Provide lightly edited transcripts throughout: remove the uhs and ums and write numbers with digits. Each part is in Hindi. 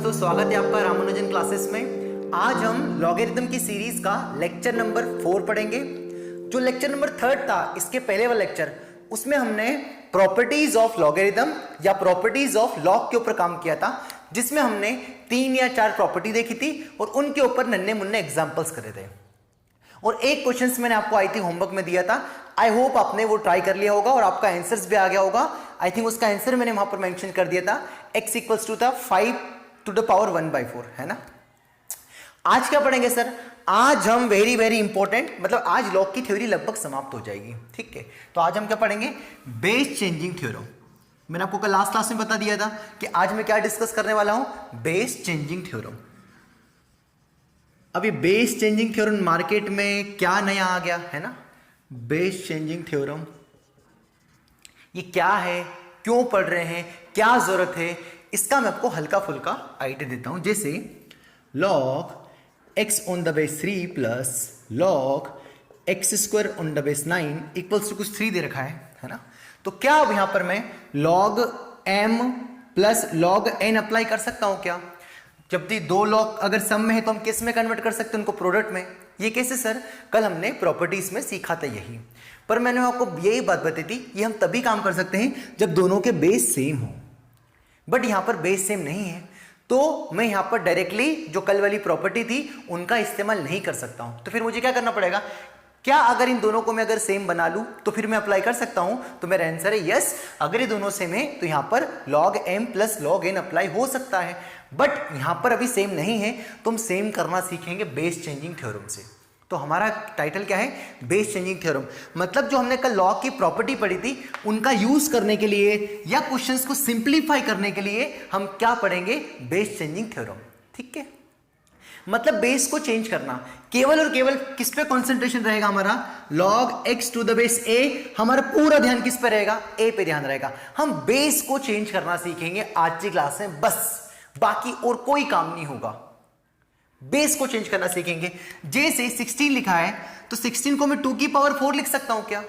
दोस्तों, स्वागत है आपका रामानुजन क्लासेस में। आज हम लॉगरिथम की सीरीज का लेक्चर नंबर 4 पढ़ेंगे। जो लेक्चर नंबर 3 था, इसके पहले वाला लेक्चर, उसमें हमने प्रॉपर्टीज ऑफ लॉगरिथम या प्रॉपर्टीज ऑफ लॉग के ऊपर काम किया था, जिसमें हमने 3 या 4 प्रॉपर्टी देखी थी और उनके ऊपर नन्हे मुन्ने एग्जाम्पल्स करे थे। और एक क्वेश्चन मैंने आपको आई थिंक होमवर्क में दिया था। आई होप आपने वो ट्राई कर लिया होगा और आपका आंसर्स भी आ गया होगा। आई थिंक उसका आंसर मैंने वहां पर मेंशन कर दिया था, x इक्वल्स टू था 5 टू द पावर 1/4, है ना। आज क्या पढ़ेंगे सर? आज हम वेरी वेरी इंपॉर्टेंट, मतलब आज लॉग की थ्योरी लगभग समाप्त हो जाएगी, ठीक है। तो आज हम क्या पढ़ेंगे? Base changing theorem. मैंने आपको कल लास्ट क्लास में बता दिया था कि आज मैं क्या डिस्कस करने वाला हूं, बेस चेंजिंग थ्योरम। अभी बेस चेंजिंग थ्योरम मार्केट में क्या नया आ गया है ना, बेस चेंजिंग थ्योरम, ये क्या है, क्यों पढ़ रहे हैं, क्या जरूरत है, इसका मैं आपको हल्का फुल्का आइडिया देता हूं। जैसे log x on the base 3 plus log x square on the base 9 equals to कुछ 3 दे रखा है ना। तो क्या अब यहां पर मैं log m plus log n apply कर सकता हूं क्या? जब भी दो लॉग अगर सम में है तो हम किस में कन्वर्ट कर सकते हैं उनको? प्रोडक्ट में। ये कैसे सर? कल हमने प्रॉपर्टीज में सीखा था यही, पर मैंने आपको यही बात बताई थी, ये हम तभी काम कर सकते हैं जब दोनों के बेस सेम हो। बट यहां पर बेस सेम नहीं है, तो मैं यहां पर डायरेक्टली जो कल वाली प्रॉपर्टी थी उनका इस्तेमाल नहीं कर सकता हूं। तो फिर मुझे क्या करना पड़ेगा? क्या अगर इन दोनों को मैं अगर सेम बना लूं तो फिर मैं अप्लाई कर सकता हूं? तो मेरा आंसर है यस। अगर ये दोनों सेम है तो यहां पर log m plus log n apply हो सकता है। बट यहां पर अभी सेम नहीं है, तो हम सेम करना सीखेंगे बेस चेंजिंग थ्योरम से। तो हमारा टाइटल क्या है? Base changing theorem. मतलब जो हमने कल लॉग की प्रॉपर्टी पढ़ी थी उनका यूज करने के लिए या क्वेश्चंस को सिंप्लीफाई करने के लिए हम क्या पढ़ेंगे? बेस चेंजिंग थ्योरम, ठीक है। मतलब बेस को चेंज करना, केवल और केवल किस पे कंसंट्रेशन रहेगा हमारा? log x to the base a। हमारा पूरा ध्यान किस पे रहेगा? a पे ध्यान रहेगा। हम बेस को चेंज करना सीखेंगे आज की क्लास में, बस बाकी और कोई काम नहीं होगा। बेस को चेंज करना सीखेंगे। जैसे 16 लिखा है तो 16 को मैं 2 की पावर 4 लिख सकता हूं क्या?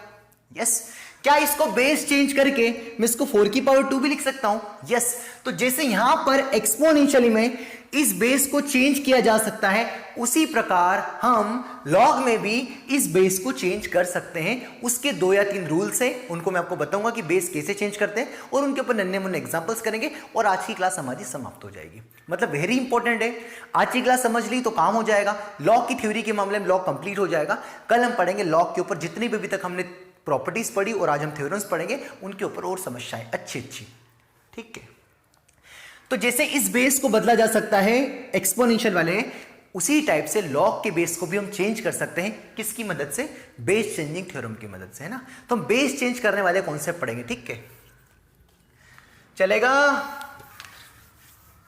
यस। क्या इसको बेस चेंज करके मैं इसको 4 की पावर 2 भी लिख सकता हूं? यस। तो जैसे यहां पर एक्सपोनेंशियली में इस बेस को चेंज किया जा सकता है, उसी प्रकार हम लॉग में भी इस बेस को चेंज कर सकते हैं। उसके 2 या 3 रूल्स हैं, उनको मैं आपको बताऊंगा कि बेस कैसे चेंज करते हैं और उनके ऊपर नन्हे मुन्ने एग्जांपल्स करेंगे और आज की क्लास हमारी समाप्त हो जाएगी। मतलब वेरी इंपॉर्टेंट है, आज की क्लास समझ ली तो काम हो जाएगा। लॉग की थ्योरी के मामले में लॉग कंप्लीट हो जाएगा। कल हम पढ़ेंगे लॉग के ऊपर जितनी भी अभी तक हमने प्रॉपर्टीज पढ़ी और आज हम थ्योरम्स पढ़ेंगे उनके ऊपर और समस्याएं अच्छी अच्छी, ठीक है। तो जैसे इस बेस को बदला जा सकता है एक्सपोनेंशियल वाले, उसी टाइप से लॉग के बेस को भी हम चेंज कर सकते हैं। किसकी मदद से? बेस चेंजिंग थ्योरम की मदद से, है ना। तो हम बेस चेंज करने वाले कॉन्सेप्ट पढ़ेंगे, ठीक है, चलेगा?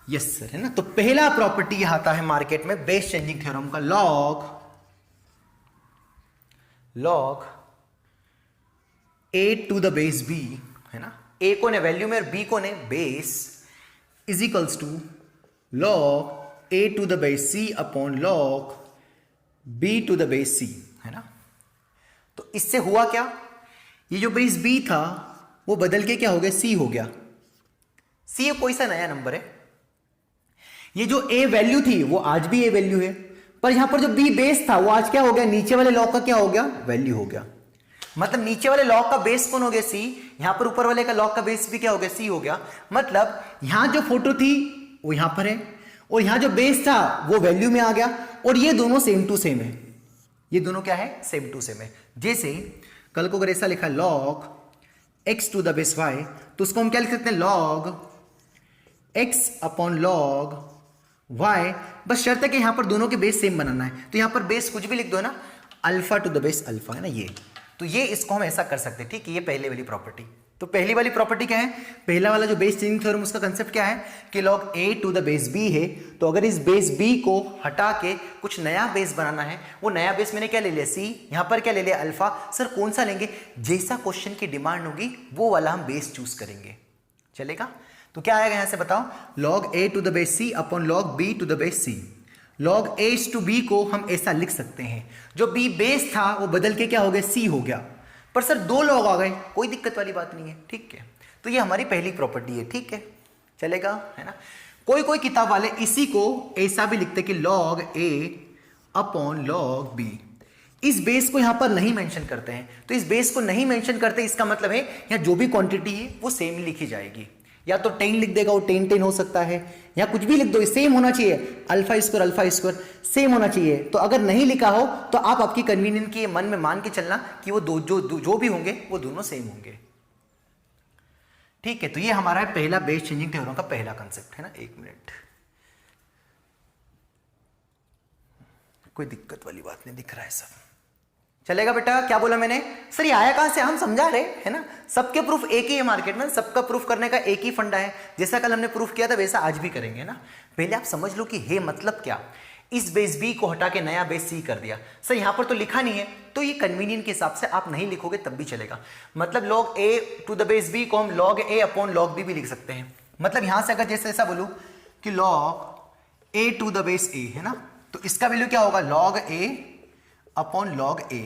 यस सर, है ना। तो पहला प्रॉपर्टी आता है मार्केट में बेस चेंजिंग थ्योरम का, log a to the base b, है ना। a को ने वैल्यू में और b को ने base is equals to log a to the base c upon log b to the base c, है ना। तो इससे हुआ क्या? ये जो बेस b था वो बदल के क्या हो गया? c हो गया। c कोई सा नया नंबर है। ये जो a वैल्यू थी वो आज भी a वैल्यू है, पर यहां पर जो b बेस था वो आज क्या हो गया? नीचे वाले लॉग का क्या हो गया? वैल्यू हो गया। मतलब नीचे वाले लॉग का बेस कौन हो गया? c। यहां पर ऊपर वाले का लॉग का बेस भी क्या हो गया? c हो गया। मतलब यहां जो फोटो थी वो यहां पर है और यहां जो बेस था वो वैल्यू में आ गया, और ये दोनों सेम टू सेम है। ये दोनों क्या है? सेम टू सेम है। जैसे कल को अगर ऐसा लिखा log x to the base y, तो उसको हम क्या लिख सकते हैं? log x upon log y। बस शर्त है कि यहां पर दोनों के बेस सेम बनाना है। तो यहां पर बेस कुछ भी लिख दो ना, alpha two the base alpha, है ना। ये तो ये इसको हम ऐसा कर सकते हैं, ठीक है। ये पहले वाली प्रॉपर्टी। तो पहली वाली प्रॉपर्टी क्या है? पहला वाला जो बेस चेंजिंग थ्योरम, उसका कंसेप्ट क्या है कि log a to the base b है। तो अगर इस बेस b को हटा के कुछ नया बेस बनाना है, वो नया बेस मैंने क्या ले लिया? c। यहां पर क्या ले लिया? अल्फा। सर कौन सा लेंगे? जैसा क्वेश्चन की डिमांड होगी वो वाला हम बेस चूज करेंगे, चलेगा। तो क्या आएगा यहां से बताओ? log a to the base c upon log b to the base c। log a to b को हम ऐसा लिख सकते हैं, जो b बेस था वो बदल के क्या हो गया? c हो गया। पर सर 2 लॉग आ गए, कोई दिक्कत वाली बात नहीं है, ठीक है। तो ये हमारी पहली प्रॉपर्टी है, ठीक है, चलेगा, है ना। कोई कोई किताब वाले इसी को ऐसा भी लिखते कि log a upon log b। इस बेस को यहां पर नहीं मेंशन करते हैं, तो इस बेस को नहीं मेंशन करते इसका मतलब है यहां जो भी क्वांटिटी है वो सेम लिखी जाएगी। या तो 10 लिख देगा, वो 10 हो सकता है, या कुछ भी लिख दो, सेम होना चाहिए, अल्फा स्क्वायर सेम होना चाहिए। तो अगर नहीं लिखा हो तो आप आपकी कन्वीनियंस के मन में मान के चलना कि वो जो भी होंगे वो दोनों सेम होंगे। ठीक है, तो ये हमारा पहला बेस चेंजिंग थ्योरम का पहला कंसेप्ट है ना। एक मिनट, कोई दिक्कत वाली बात नहीं दिख रहा है, सब चलेगा बेटा। क्या बोला मैंने? सर ये आया कहां से? हम समझा रहे है ना, सबके प्रूफ एक ही है मार्केट में, सबका प्रूफ करने का एक ही फंडा है। जैसा कल हमने प्रूफ किया था वैसा आज भी करेंगे ना। पहले आप समझ लो कि है मतलब क्या। इस बेस बी को हटा के नया बेस सी कर दिया। सर यहां पर तो लिखा नहीं है, तो ये कन्वीनियंट के हिसाब से आप नहीं लिखोगे तब भी चलेगा। मतलब log a to the base b को हम log a upon log b भी लिख सकते हैं। मतलब यहां से अगर जैसे ऐसा बोलूं कि log a to the base a है ना, तो इसका वैल्यू क्या होगा? log a upon log a।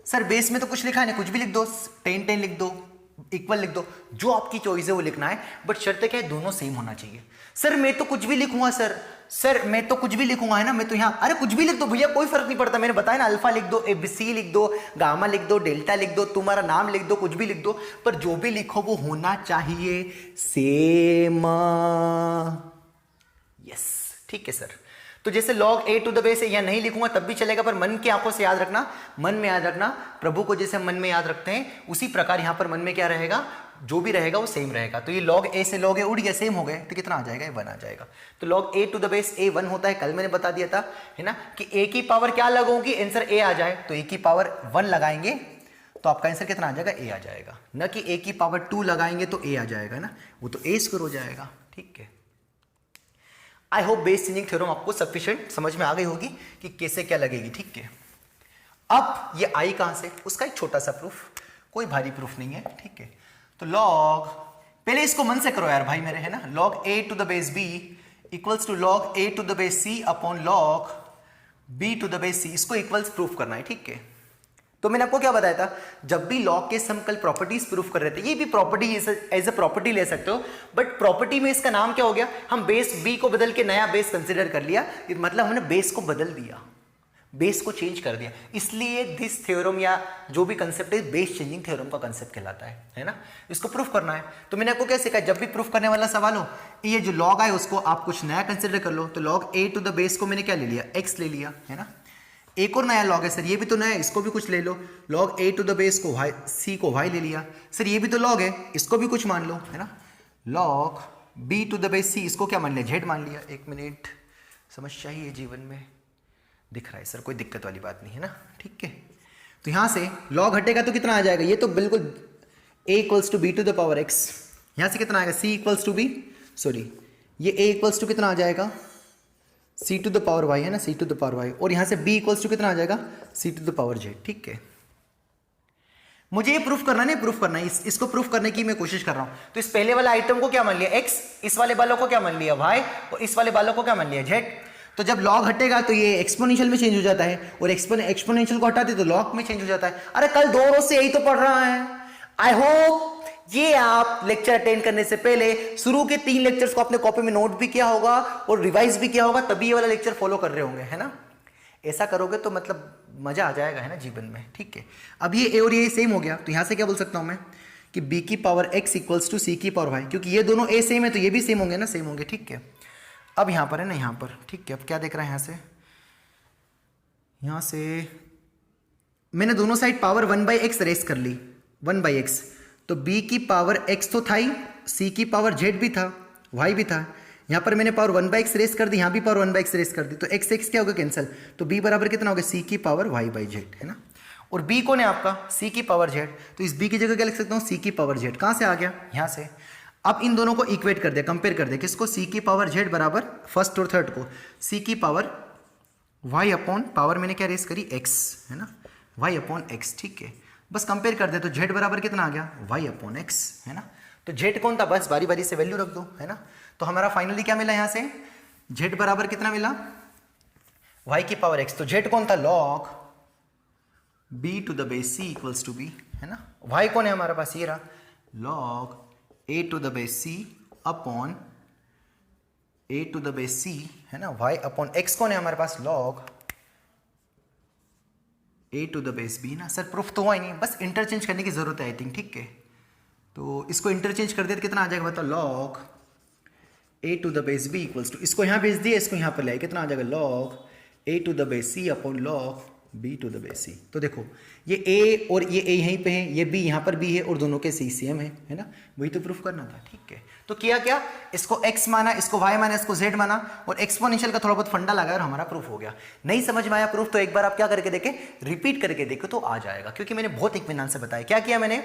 Sir base में तो कुछ लिखा नहीं, कुछ भी लिख दो, 10 लिख दो, इक्वल लिख दो, जो आपकी चॉइस है वो लिखना है, बट शर्त क्या है? दोनों सेम होना चाहिए। सर मैं तो कुछ भी लिखूंगा, सर मैं तो कुछ भी लिखूंगा है ना, मैं तो यहाँ, अरे कुछ भी लिख दो भैया, कोई फर्क नहीं पड़ता। मैंने बताया ना, अल्फा लिख दो, एबीसी लिख दो, गामा लिख दो, डेल्टा लिख दो, तुम्हारा नाम लिख दो, कुछ भी लिख दो, पर जो भी लिखो वो होना चाहिए सेम। यस, ठीक है सर। तो जैसे log a to the base है, यहां नहीं लिखूंगा तब भी चलेगा, पर मन की आंखों से याद रखना, मन में याद रखना, प्रभु को जैसे मन में याद रखते हैं उसी प्रकार यहां पर मन में क्या रहेगा? जो भी रहेगा वो सेम रहेगा। तो ये log a से log a उड़ गया, सेम हो गए, तो कितना आ जाएगा? 1 आ जाएगा। तो log a to the base a 1 होता है, कल मैंने बता दिया था है ना, कि a की पावर क्या लगाऊंगी, आंसर a आ जाए, तो a की पावर 1 लगाएंगे तो आपका आंसर कितना आ जाएगा? a आ जाएगा। न कि a की पावर 2 लगाएंगे तो a आ जाएगा ना, वो तो a स्क्वायर हो जाएगा। ठीक है, I hope base changing theorem आपको सफिशिएंट समझ में आ गई होगी कि कैसे क्या लगेगी। ठीक है, अब ये आई कहां से, उसका एक छोटा सा प्रूफ, कोई भारी प्रूफ नहीं है। ठीक है, तो log, पहले इसको मन से करो यार भाई मेरे, है ना, log a to the base b equals to log a to the base c upon log b to the base c, इसको इक्वल्स प्रूफ करना है। ठीक है, तो मैंने आपको क्या बताया था, जब भी लॉग के हम कल प्रॉपर्टीज प्रूफ कर रहे थे, ये भी प्रॉपर्टी एज अ प्रॉपर्टी ले सकते हो, बट प्रॉपर्टी में इसका नाम क्या हो गया? हम बेस बी को बदल के नया बेस कंसिडर कर लिया, मतलब हमने बेस को बदल दिया, बेस को चेंज कर दिया, इसलिए दिस थ्योरम या जो भी कंसेप्ट है बेस चेंजिंग थ्योरम का कंसेप्ट कहलाता है ना। इसको प्रूफ करना है, तो मैंने आपको क्या सिखाया, जब भी प्रूफ करने वाला सवाल हो, ये जो लॉग आए उसको आप कुछ नया कंसिडर कर लो। तो log a to the base को मैंने क्या ले लिया? x ले लिया, है ना। एक और नया लॉग है सर, ये भी तो नया है, इसको भी कुछ ले लो। log a to the base को y, c को y ले लिया। सर ये भी तो लॉग है, इसको भी कुछ मान लो, है ना। log b to the base c, इसको क्या मान लिया? z मान लिया। एक मिनट, समस्या ही है जीवन में, दिख रहा है सर, कोई दिक्कत वाली बात नहीं है ना। ठीक है, तो यहां से log हटेगा तो कितना आ जाएगा? ये तो बिल्कुल a equals to b to the power x, यहां से कितना आएगा? c equals to b, sorry ये a इक्वल्स टू कितना आ जाएगा? c to the power y, है ना, c to the power y, और यहां से b इक्वल्स टू कितना आ जाएगा? c to the power j। ठीक है, मुझे ये प्रूफ करना नहीं, प्रूफ करना है, इसको प्रूफ करने की मैं कोशिश कर रहा हूं। तो इस पहले वाला आइटम को क्या मान लिया? x, इस वाले वालों को क्या मान लिया? y, और इस वाले वालों को क्या मान लिया? z। तो जब लॉग हटेगा तो ये एक्सपोनेंशियल में चेंज हो जाता है, और एक्सपोनेंशियल को हटाते तो लॉग में चेंज हो जाता है। अरे कल 2 रोज से यही तो पढ़ रहा है। आई होप ये आप लेक्चर अटेंड करने से पहले शुरू के 3 लेक्चर्स को अपने कॉपी में नोट भी किया होगा और रिवाइज भी किया होगा, तभी ये वाला लेक्चर फॉलो कर रहे होंगे, है ना। ऐसा करोगे तो मतलब मजा आ जाएगा, है ना, जीवन में। ठीक है, अब ये a और ये सेम हो गया, तो यहां से क्या बोल सकता हूं मैं कि b की power x equals to c की पावर y, क्योंकि ये दोनों a सेम है तो ये भी सेम होंगे ना, सेम होंगे। ठीक है, अब यहां पर है ना, यहां पर, ठीक है, अब क्या देख रहे हैं यहां से मैंने दोनों साइड पावर 1/x रेस कर ली, 1/x, तो b की पावर x तो था ही, c की पावर z भी था, y भी था, यहां पर मैंने पावर 1/x रेस कर दी, यहां भी पावर 1/x रेस कर दी, तो x x क्या होगा? कैंसिल, तो b बराबर कितना हो गया? c की पावर y/z, है ना। और b कौन है आपका? c की पावर z, तो इस b की जगह क्या लिख सकता हूं? c की पावर z। कहां से आ गया? यहां से। अब इन दोनों को इक्वेट कर दे, कंपेयर कर दे, किसको? c की पावर z बराबर फर्स्ट और थर्ड को c की पावर y अपॉन पावर मैंने क्या रेस करी? x, है ना, y अपॉन x। ठीक है, बस कंपेयर कर दे, तो z बराबर कितना आ गया? y अपॉन x, है ना। तो z कौन था? बस बारी बारी से वैल्यू रख दो, है ना। तो हमारा फाइनली क्या मिला यहां से? z बराबर कितना मिला? y की पावर x। तो z कौन था? log b to the base c equals to b, है ना। y कौन है हमारे पास? ये रहा, log a to the base c upon A to the base C है ना, वाई अपॉन एक्स कौन है हमारे पास, log A to the base B ना। सर प्रूफ तो हुआ ही नहीं, बस इंटरचेंज करने की जरूरत है आई थिंक, ठीक है। तो इसको इंटरचेंज कर दिया तो कितना आ जाएगा बताओ, log A to the base B equals to, इसको यहाँ भेज दिया, इसको यहाँ पर लाए, कितना आ जाएगा, log A to the base C upon log B to the base C. तो देखो ये ए और ये ए यहीं पे है, ये बी यहाँ पर बी है, और दोनों के सी सेम है ना, वही तो प्रूफ करना था, ठीक है। तो किया क्या, इसको x माना, इसको y माना, इसको z माना, और एक्सपोनेंशियल का थोड़ा बहुत फंडा लगा और हमारा प्रूफ हो गया। नहीं समझ में आया प्रूफ तो एक बार आप क्या करके देखें, रिपीट करके देखो तो आ जाएगा, क्योंकि मैंने बहुत इत्मीनान से बताया। क्या किया मैंने,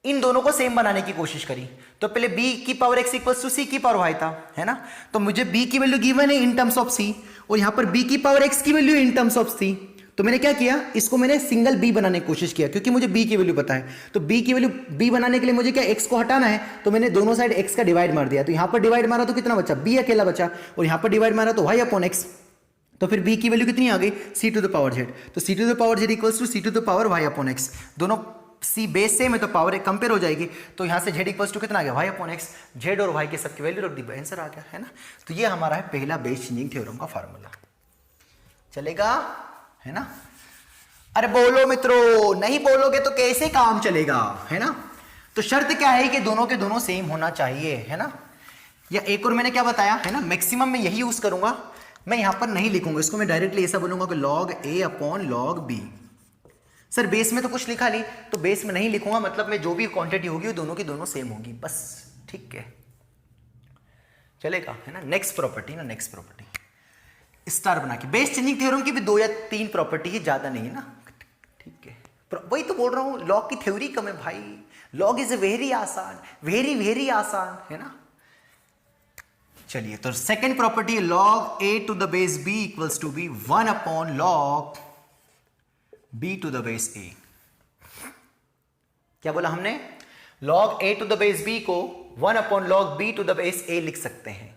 इन दोनों को सेम बनाने की कोशिश करी। तो पहले b की power x equals to c की पावर y था, है ना। तो मुझे b की वैल्यू गिवन है इन टर्म्स ऑफ c, और यहां पर b की पावर x की value in terms of c। तो मैंने क्या किया, इसको मैंने सिंगल b बनाने की कोशिश किया, क्योंकि मुझे b की वैल्यू पता है। तो b की वैल्यू b बनाने के लिए मुझे क्या, x को हटाना है, तो मैंने दोनों साइड x का डिवाइड मार दिया। तो यहां पर डिवाइड मारा तो कितना बचा, b अकेला बचा, और यहां पर डिवाइड मारा तो y अपॉन x। तो फिर b की वैल्यू कितनी आ गई, c to the power z। तो c to the power z equals to c to the power y upon x। दोनों c बेस सेम है तो पावर कंपेयर हो जाएगी। तो यहां से z इक्वल्स टू कितना आ गया, y अपॉन x। z और y के सबकी वैल्यू रख दी, आंसर आ गया, है ना। तो ये हमारा है पहला बेस चेंजिंग थ्योरम का फार्मूला, चलेगा, है ना। अरे बोलो मित्रों, नहीं बोलोगे तो कैसे काम चलेगा, है ना। तो शर्त क्या है कि दोनों के दोनों सेम होना चाहिए, है ना। या एक और मैंने क्या बताया, है ना, मैक्सिमम मैं यही यूज करूंगा, मैं यहां पर नहीं लिखूंगा इसको, मैं डायरेक्टली ऐसा बोलूंगा कि log A upon log B. Sir base में तो कुछ लिखा नहीं, तो बेस में नहीं लिखूंगा, मतलब मैं जो भी क्वांटिटी होगी वो दोनों की दोनों सेम होगी, बस, ठीक है, चलेगा, है ना। नेक्स्ट प्रॉपर्टी ना, नेक्स्ट प्रॉपर्टी स्टार बना के, बेस चेंजिंग थ्योरम की भी 2 या 3 प्रॉपर्टी है, ज्यादा नहीं है ना, ठीक है। वही तो बोल रहा हूं, लॉग की थ्योरी कम है भाई, लॉग इज वेरी आसान, वेरी वेरी आसान, है ना। चलिए, तो second property, log A to the base B equals to be 1 upon log B to the base A. क्या बोला हमने, log A to the base B को 1 upon log B to the base A लिख सकते हैं,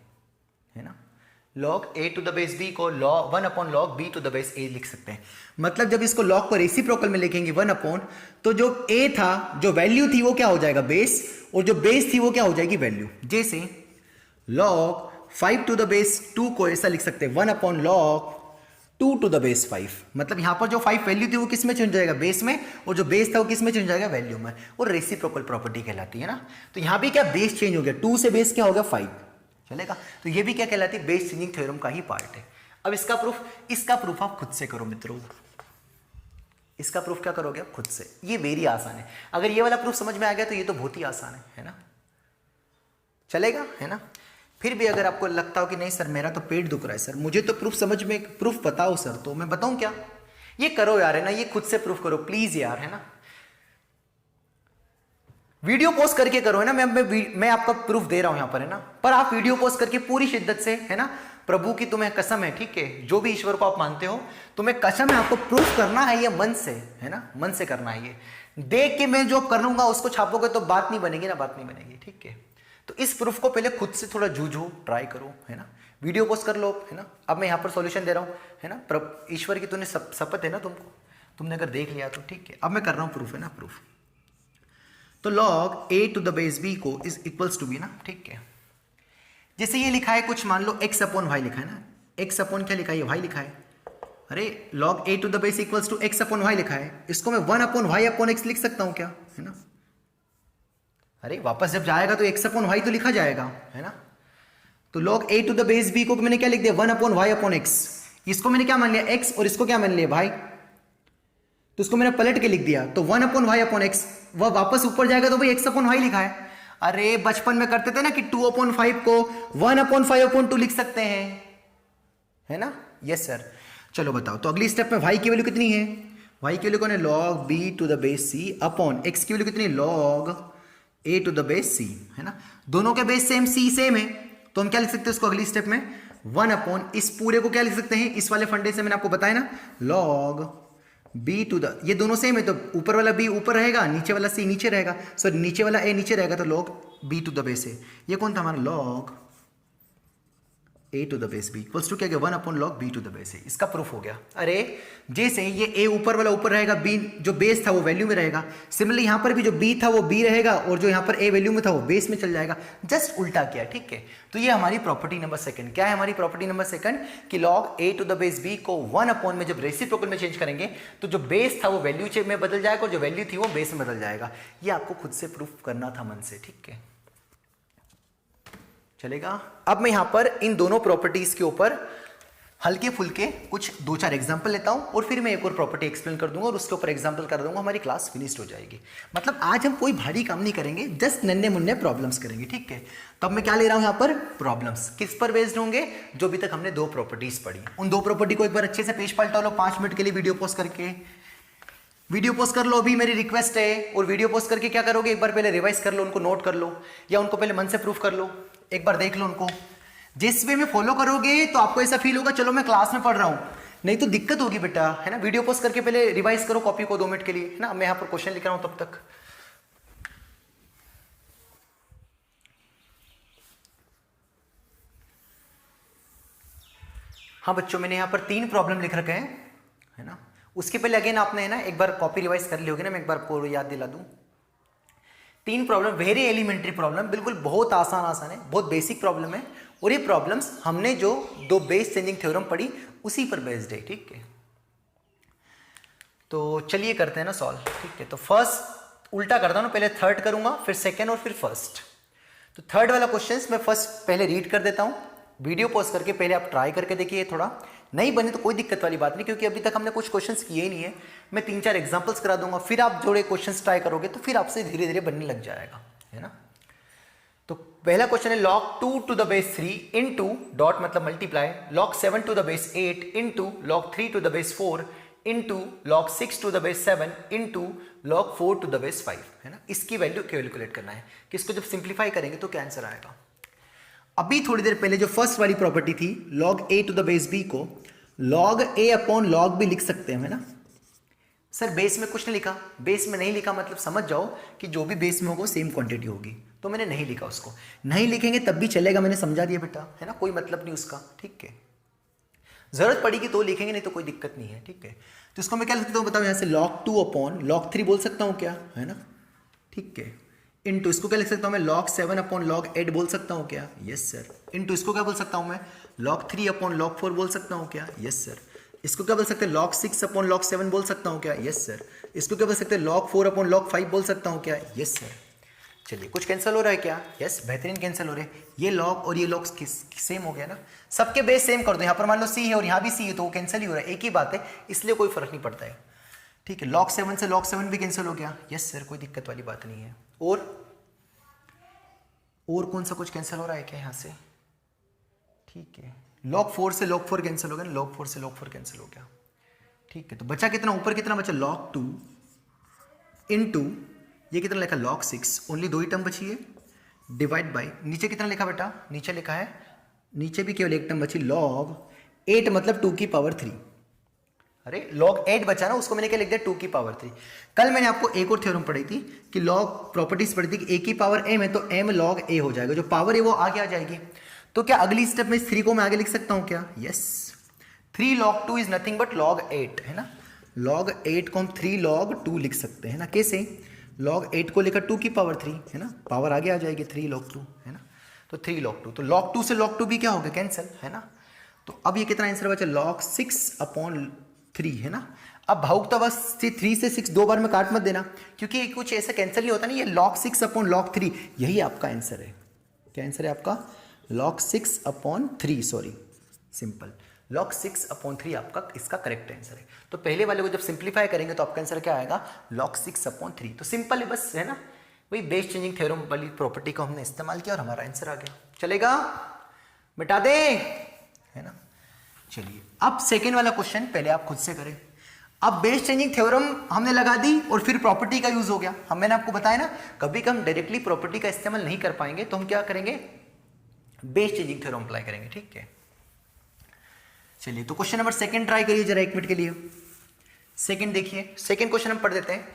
है ना। Log A to the base B को log 1 upon log B to the base A लिख सकते हैं। मतलब जब इसको लॉग को रेसिप्रोकल में लिखेंगे 1 अपॉन, तो जो ए था, जो वैल्यू थी वो क्या हो जाएगा, बेस, और जो बेस थी वो क्या हो जाएगी, वैल्यू। जैसे लॉग 5 टू द बेस 2 को ऐसा लिख सकते हैं 1 upon log 2 to the base 5। मतलब यहां पर जो 5 वैल्यू थी वो किस में चेंज जाएगा, बेस में, और जो बेस था वो किस में चेंज जाएगा, वैल्यू में, और रेसिप्रोकल प्रॉपर्टी कहलाती है ना। तो यहां भी क्या, बेस चेंज हो गया, 2 से बेस क्या हो गया 5, चलेगा। तो ये भी क्या कहलाती है, बेस चेंजिंग थ्योरम का ही पार्ट है। अब इसका प्रूफ आप खुद से करो मित्रों, इसका प्रूफ क्या करोगे आप खुद से, ये वेरी आसान है। अगर ये वाला प्रूफ समझ में आ गया तो ये तो बहुत ही आसान है ना, चलेगा, है ना। फिर भी अगर आपको लगता हो कि नहीं सर मेरा तो पेट दुख रहा है, सर मुझे तो प्रूफ समझ में, प्रूफ बताओ सर, तो मैं बताऊं क्या, ये करो यार, है ना, ये खुद से प्रूफ करो प्लीज यार, है ना। वीडियो पोस्ट करके करो, है ना। मैं आपका प्रूफ दे रहा हूं यहां पर, है ना, पर आप वीडियो पोस्ट करके पूरी शिद्दत से, है ना, प्रभु की तुम्हें कसम है, ठीक है, जो भी ईश्वर को आप मानते हो, तुम्हें कसम है, आपको प्रूफ करना है ये मन से, है ना, मन से करना है। ये देख के मैं जो करूंगा उसको छापोगे तो बात नहीं बनेगी ना, बात नहीं बनेगी, ठीक है। तो इस प्रूफ को पहले खुद से थोड़ा जूझो, ट्राई करो, है ना, वीडियो पोस्ट कर लो, है ना। अब मैं यहाँ पर सॉल्यूशन दे रहा हूँ, है ना, ईश्वर की तूने शपथ है ना तुमको, तुमने अगर देख लिया तो ठीक है। अब मैं कर रहा हूँ प्रूफ, है ना, प्रूफ। तो log A to the base B को इज इक्वल्स टू बी ना, ठीक है। जैसे ये लिखा है कुछ, मान लो x अपॉन वाई लिखा है ना, x अपॉन क्या लिखा है, वाई लिखा है। अरे log A to the base equals to x upon y लिखा है, इसको मैं 1 अपॉन वाई अपॉन एक्स लिख सकता हूं क्या, है ना। अरे वापस जब जाएगा तो x अपॉन वाई तो लिखा जाएगा, है ना। तो log A to the base B को मैंने क्या लिख दिया, 1 अपॉन वाई अपॉन एक्स। इसको मैंने क्या मान लिया, x, और इसको क्या मान लिया भाई, तो इसको मैंने पलट के लिख दिया, तो 1 अपॉन वाई अपॉन एक्स, वह वापस ऊपर जाएगा तो भाई x अपॉन वाई लिखा है। अरे बचपन में करते थे ना कि 2 अपॉन 5 को 1 अपॉन 5 अपॉन 2 लिख सकते हैं, है ना। Yes sir. चलो बताओ, तो अगली स्टेप में y की वैल्यू कितनी है, y की वैल्यू कौन है, log b to the base c upon x की वैल्यू कितनी है, log a to the base c, है ना। दोनों के बेस सेम, c सेम है, तो हम क्या लिख सकते हैं इसको अगली स्टेप में 1 अपॉन, इस पूरे को क्या लिख सकते हैं, इस वाले फंडे से मैंने आपको बताया ना, लॉग b टू द, ये दोनों सेम है तो ऊपर वाला b ऊपर रहेगा, नीचे वाला c नीचे रहेगा, सो नीचे वाला a नीचे रहेगा, तो log b to the base है। ये कौन था हमारा, log a to the base b equals to क्या गया 1 upon log b to the base a। इसका प्रूफ हो गया। अरे जैसे ये a ऊपर वाला ऊपर रहेगा, b जो बेस था वो वैल्यू में रहेगा, सिमिलरली यहाँ पर भी जो b था वो b रहेगा और जो यहाँ पर a वैल्यू में था वो बेस में चल जाएगा। जस्ट उल्टा किया, ठीक है। तो ये हमारी प्रॉपर्टी नंबर सेकंड। क्या है हमारी प्रॉपर्टी नंबर सेकंड कि log a to the base b को 1 अपॉन में जब रेसिप्रोकल में चेंज करेंगे तो जो बेस था वो वैल्यू में बदल जाएगा और जो वैल्यू थी वो बेस में बदल जाएगा। ये आपको खुद से प्रूफ करना था मन से, ठीक है, चलेगा। अब मैं यहां पर इन दोनों प्रॉपर्टीज के ऊपर हल्के फुल्के कुछ 2-4 एग्जांपल लेता हूं और फिर मैं एक और प्रॉपर्टी एक्सप्लेन कर दूंगा और उसके ऊपर एग्जांपल कर दूंगा, हमारी क्लास फिनिश्ड हो जाएगी। मतलब आज हम कोई भारी काम नहीं करेंगे, जस्ट नन्हे मुन्ने प्रॉब्लम्स करेंगे, ठीक है। तो अब मैं क्या ले रहा हूं यहां पर, प्रॉब्लम्स। किस पर बेस्ड होंगे, जो अभी तक हमने 2 प्रॉपर्टीज पढ़ी, उन 2 प्रॉपर्टी को एक बार अच्छे से पेज पलटा लो 5 मिनट के लिए वीडियो पॉज करके। वीडियो पोस्ट कर लो, अभी मेरी रिक्वेस्ट है। और वीडियो पोस्ट करके क्या करोगे, एक बार पहले रिवाइज कर लो, उनको नोट कर लो या उनको पहले मन से प्रूफ कर लो, एक बार देख लो उनको। जिस वे में फॉलो करोगे तो आपको ऐसा फील होगा चलो मैं क्लास में पढ़ रहा हूं, नहीं तो दिक्कत होगी बेटा, है ना। वीडियो पोस्ट करके पहले रिवाइज करो कॉपी को 2 मिनट के लिए, है ना। मैं यहां पर क्वेश्चन लिख रहा हूं तब तक। हाँ बच्चों, मैंने यहां पर 3 प्रॉब्लम लिख रखे हैं, है ना। उसके पहले अगेन आपने है ना एक बार कॉपी रिवाइज कर ली होगी ना, मैं एक बार आपको याद दिला दूं। 3 प्रॉब्लम, वेरी एलिमेंट्री प्रॉब्लम, बिल्कुल बहुत आसान है, बहुत बेसिक प्रॉब्लम है। और ये प्रॉब्लम्स हमने जो 2 बेस चेंजिंग थ्योरम पढ़ी उसी पर बेस्ड है, ठीक है। तो चलिए करते हैं ना सॉल्व, ठीक है। तो फर्स्ट उल्टा करता हूं, पहले थर्ड करूंगा, फिर सेकेंड और फिर फर्स्ट। तो थर्ड वाला क्वेश्चन मैं फर्स्ट पहले रीड कर देता हूं, वीडियो पॉज करके पहले आप ट्राई करके देखिए, थोड़ा नहीं बने तो कोई दिक्कत वाली बात नहीं, क्योंकि अभी तक हमने कुछ क्वेश्चंस किए ही नहीं है। मैं 3-4 एग्जांपल्स करा दूंगा, फिर आप जोड़े क्वेश्चंस ट्राई करोगे तो फिर आपसे धीरे धीरे बनने लग जाएगा, है ना। तो पहला क्वेश्चन है log 2 to the base 3 into dot मतलब multiply log 7 to the base 8 into log 3 to the base 4 into log 6 to the base 7 into log 4 to the base 5, है ना। इसकी वैल्यू कैलकुलेट करना है कि इसको जब सिंप्लीफाई करेंगे तो क्या आंसर आएगा। अभी थोड़ी देर पहले जो फर्स्ट वाली प्रॉपर्टी थी log a to the base b को log a upon log b लिख सकते हैं, है ना। सर बेस में कुछ नहीं लिखा, बेस में नहीं लिखा मतलब समझ जाओ कि जो भी बेस में होगा सेम क्वांटिटी होगी, तो मैंने नहीं लिखा उसको। नहीं लिखेंगे तब भी चलेगा, मैंने समझा दिया बेटा, है ना, कोई मतलब नहीं उसका, ठीक है। जरूरत पड़ेगी तो लिखेंगे, नहीं तो कोई दिक्कत नहीं है, ठीक है। तो इसको मैं क्या लिख सकता हूँ बताओ, यहाँ से log 2 अपॉन log 3 बोल सकता हूँ क्या, है ना, ठीक है। इनटू इसको क्या लिख सकता हूँ मैं log 7 अपॉन log 8 बोल सकता हूँ क्या, यस सर। इनटू इसको क्या बोल सकता हूँ मैं log 3 अपॉन log 4 बोल सकता हूँ क्या, यस सर। इसको क्या बोल सकते हैं log 6 अपॉन log 7 बोल सकता हूँ क्या, यस सर। इसको क्या बोल सकते हैं log 4 अपॉन log 5 बोल सकता हूँ क्या, यस सर। चलिए कुछ कैंसिल हो रहा है क्या, यस बेहतरीन कैंसिल हो रहे हैं। ये log और ये log सेम हो गया ना, सबके बेस सेम कर दो। यहाँ पर मान लो c है और यहाँ भी c है तो वो कैंसिल ही हो रहा है, एक ही बात है, इसलिए कोई फर्क नहीं पड़ता है, ठीक है। log 7 से log 7 भी कैंसिल हो गया, यस सर, कोई दिक्कत वाली बात नहीं है। और कौन सा कुछ कैंसिल हो रहा है क्या यहाँ से, ठीक है। log 4 से log 4 कैंसिल हो गया, log 4 से log 4 कैंसिल हो गया, ठीक है। तो बचा कितना, ऊपर कितना बचा log 2 इनटू ये कितना लिखा log 6, ओनली 2 ही टर्म बची है, डिवाइड बाय नीचे कितना लिखा बेटा, नीचे लिखा है, नीचे भी केवल एक टर्म बची log 8 मतलब 2 की पावर 3। अरे log 8 बचा ना, उसको मैंने क्या लिख दिया 2 की पावर 3। कल मैंने आपको एक और थ्योरम पढ़ी थी कि log प्रॉपर्टीज पढ़ी थी कि a की पावर m है तो m log a हो जाएगा, जो पावर है वो आगे आ जाएगी। तो क्या अगली स्टेप में 3 को मैं आगे लिख सकता हूं क्या, yes. 3 log 2 is nothing but log 8, है ना। log 8 को हम 3 log 2 लिख सकते हैं ना, कैसे, log 8 को लेकर 2 की पावर 3, है ना, पावर आगे आ जाएगी 3 log 2, है ना। तो 3 log 2, तो log 2 से log 2 भी क्या हो गया, कैंसिल, है ना। तो अब ये कितना आंसर बचा, log 6 अपॉन 3, है ना। अब भावुक तो बस 3 से 6 2 बार में काट मत देना, क्योंकि कुछ ऐसा कैंसिल नहीं होता ना, ये log 6 अपॉन log 3 यही आपका आंसर है। क्या आंसर है आपका, log 6 upon 3, sorry simple log 6 upon 3 आपका इसका करेक्ट आंसर है। तो पहले वाले को जब सिंप्लीफाई करेंगे तो आपका आंसर क्या आएगा, log 6 अपॉन 3। तो सिंपल है बस, है ना, वही बेस चेंजिंग थ्योरम वाली प्रॉपर्टी को हमने इस्तेमाल किया और हमारा आंसर आ गया। चलेगा, मिटा दे, है ना। चलिए अब सेकेंड वाला क्वेश्चन पहले आप खुद से करें। अब बेस चेंजिंग थ्योरम हमने लगा दी और फिर प्रॉपर्टी का यूज हो गया। मैंने आपको बताया ना, कभी हम डायरेक्टली प्रॉपर्टी का इस्तेमाल नहीं कर पाएंगे तो हम क्या करेंगे, बेस चेंजिंग थ्योरम अप्लाई करेंगे, ठीक है। चलिए तो क्वेश्चन नंबर सेकंड ट्राई करिए जरा 1 मिनट के लिए। सेकंड देखिए, सेकंड क्वेश्चन हम पढ़ देते हैं।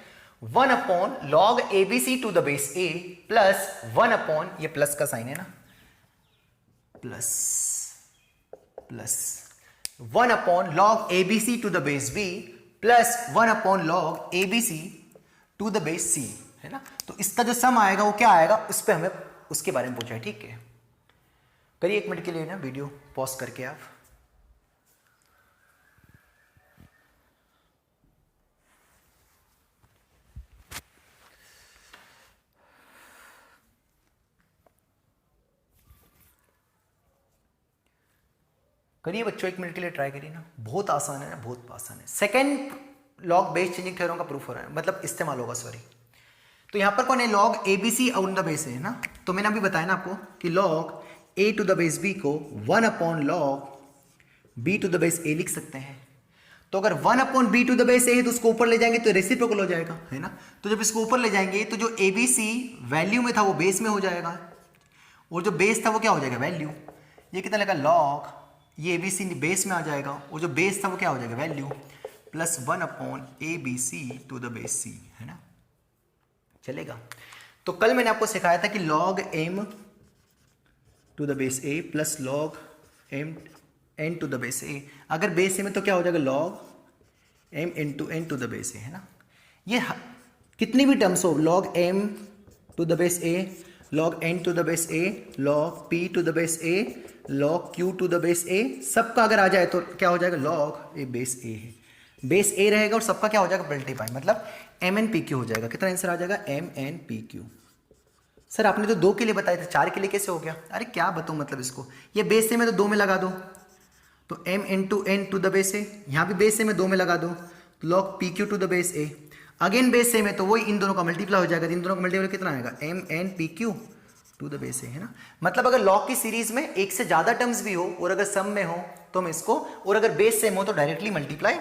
1 upon log abc to the base a plus 1 upon, ये प्लस का साइन है ना, plus plus 1 upon log A B C to the base B plus 1 upon log A B C to the base C, है ना। तो इसका जो सम आएगा वो क्या आएगा, उस पर हमें उसके बारे में पूछा है, ठीक है। करिए 1 मिनट के लिए ना वीडियो पॉज करके आप। करिए बच्चों 1 मिनट के लिए ट्राई करिए ना, बहुत आसान है ना, बहुत आसान है। Second log base changing theorem का प्रूफ हो रहा है, मतलब इस्तेमाल होगा, सॉरी। तो यहां पर कौन है, log A B C on the base है ना। तो मैंने अभी बताया ना आपको कि log A to the base B को 1 upon log B to the base A लिख सकते हैं। तो अगर 1 upon B to the base A है तो उसको ऊपर ले जाएंगे तो रेसिप्रोकल हो जाएगा, है ना। तो जब इसको ऊपर ले जाएंगे तो जो ए बी सी वैल्यू में था वो बेस में हो जाएगा, और जो बेस था वो क्या हो जाएगा, वैल्यू। ये कितना लगा, लॉग ये ए बी सी बेस में आ जाएगा, और जो बेस था वो क्या हो जाएगा, value, plus 1 upon A B C to the base C, है ना, चलेगा। तो कल मैंने आपको सिखाया था कि log M to the base A plus log M N to the base A, अगर बेस ए में तो क्या हो जाएगा, log M N to the base A, है ना। ये कितनी भी टर्म्स हो, log M to the base A, log N to the base A, log P to the base A, log Q to the base A, सबका अगर आ जाए तो क्या हो जाएगा, लॉग ए बेस ए है, बेस ए रहेगा और सबका क्या हो जाएगा, मल्टीप्लाई, मतलब एम एन पी क्यू हो जाएगा। कितना आंसर आ जाएगा, m N P q. Sir आपने तो 2 के लिए बताया था, 4 के लिए कैसे हो गया, अरे क्या बताऊं मतलब इसको, ये बेस ए में तो 2 में लगा दो, तो M N to the base A, यहाँ भी बेस ए में 2 में लगा दो, तो log P Q to the base A, again base A में तो वही इन दोनों का मल्टीप्लाई हो जाएगा, इन दोनों का मल्टीप्लाई कितना आएगा, M N P Q to the base A, है ना। मतलब अगर लॉग की सीरीज में एक से ज्यादा टर्म्स भी हो और अगर सम में हो तो हम इसको, और अगर बेस सेम हो तो डायरेक्टली मल्टीप्लाई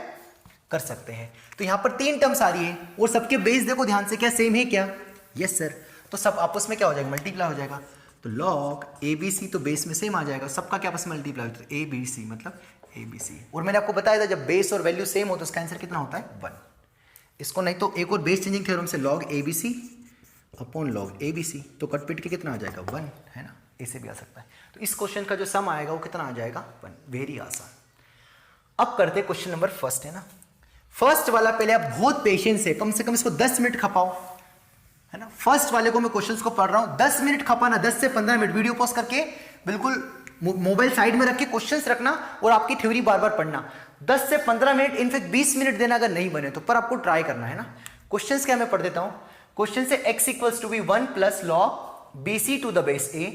कर सकते हैं। तो यहां पर 3 टर्म्स आ रही है और सबके बेस देखो ध्यान से, क्या सेम है क्या, यस सर। तो सब आपस में क्या हो जाएगा, मल्टीप्लाई हो जाएगा। तो लॉग ए बी सी तो बेस में सेम आ जाएगा, सबका क्या आपस में मल्टीप्लाई होता है, ए बी सी, मतलब ए बी सी। और मैंने आपको बताया था जब बेस और वैल्यू सेम हो तो उसका आंसर कितना होता है, 1। इसको नहीं तो एक और बेस चेंजिंग थ्योरम से log A B C upon log A B c, तो कट पिट के कितना आ जाएगा, 1, है ना, ऐसे भी आ सकता है। तो इस क्वेश्चन का जो सम आएगा वो कितना आ जाएगा, 1, वेरी आसान। अब करते क्वेश्चन नंबर फर्स्ट, है ना। फर्स्ट वाला पहले आप बहुत पेशेंस से, कम से कम इसको 10 मिनट खपाओ, है ना। फर्स्ट वाले को मैं क्वेश्चंस को पढ़ रहा हूं, 10 मिनट खपाना, 10 से 15 मिनट वीडियो पॉज करके, बिल्कुल मोबाइल साइड में रख के क्वेश्चंस रखना और आपकी थ्योरी बार बार पढ़ना। 10 से 15 मिनट, इनफेक्ट 20 मिनट देना अगर नहीं बने तो, पर आपको ट्राई करना है ना। क्वेश्चंस क्या मैं पढ़ देता हूं। क्वेश्चन से x equals to be 1 plus log B C to the base a,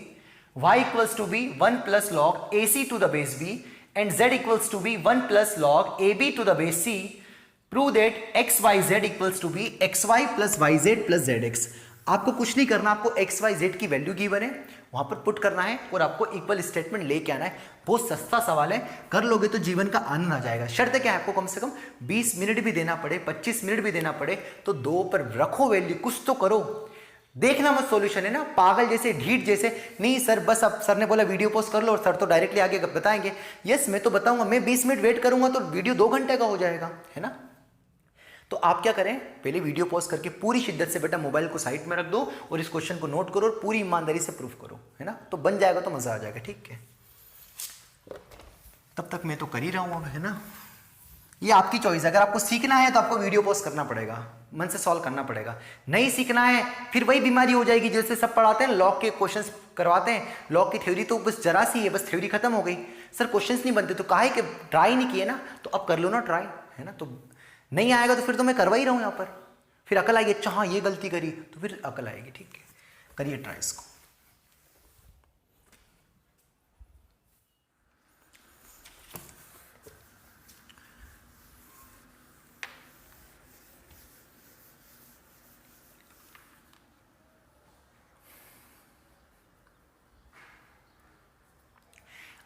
y equals to be 1 plus log A c to the base b, and z equals to be 1 plus log A b to the base c. Prove that x y z equals to be x y plus y z plus z x. आपको कुछ नहीं करना, आपको एक्स वाई जेड की वैल्यू गिवन है, वहां पर पुट करना है और आपको इक्वल स्टेटमेंट लेके आना है। बहुत सस्ता सवाल है, कर लोगे तो जीवन का आनंद आ जाएगा। शर्त क्या है, आपको कम से कम 20 मिनट भी देना पड़े, 25 मिनट भी देना पड़े तो 2 पर रखो वैल्यू, कुछ तो करो। देखना मत सॉल्यूशन, है ना, पागल जैसे, ढीठ जैसे, नहीं सर बस अब सर ने बोला वीडियो पोस्ट कर लो और सर तो डायरेक्टली आगे बताएंगे। यस मैं तो बताऊंगा, मैं 20 मिनट वेट करूंगा तो वीडियो 2 घंटे का हो जाएगा, है ना। तो आप क्या करें, पहले वीडियो पॉज करके पूरी शिद्दत से बेटा मोबाइल को साइड में रख दो और इस क्वेश्चन को नोट करो और पूरी ईमानदारी से प्रूफ करो, है ना। तो बन जाएगा तो मजा आ जाएगा, ठीक है। तब तक मैं तो कर ही रहा हूं, है ना। ये आपकी चॉइस है, अगर आपको सीखना है तो आपको वीडियो पॉज करना पड़ेगा, मन से सॉल्व करना पड़ेगा। नहीं सीखना है फिर वही बीमारी हो जाएगी जैसे सब पढ़ाते हैं, लॉग के क्वेश्चंस करवाते हैं, लॉग की थ्योरी तो बस जरा सी है, बस थ्योरी खत्म हो गई, सर क्वेश्चंस नहीं बनते, तो काहे कि ट्राई नहीं किए ना, तो अब कर लो ना ट्राई, है ना। तो नहीं आएगा तो फिर तो मैं करवा ही रहा हूं यहां पर, फिर अकल आएगी, अच्छा हाँ ये गलती करी तो फिर अकल आएगी, ठीक है। करिए ट्राई इसको।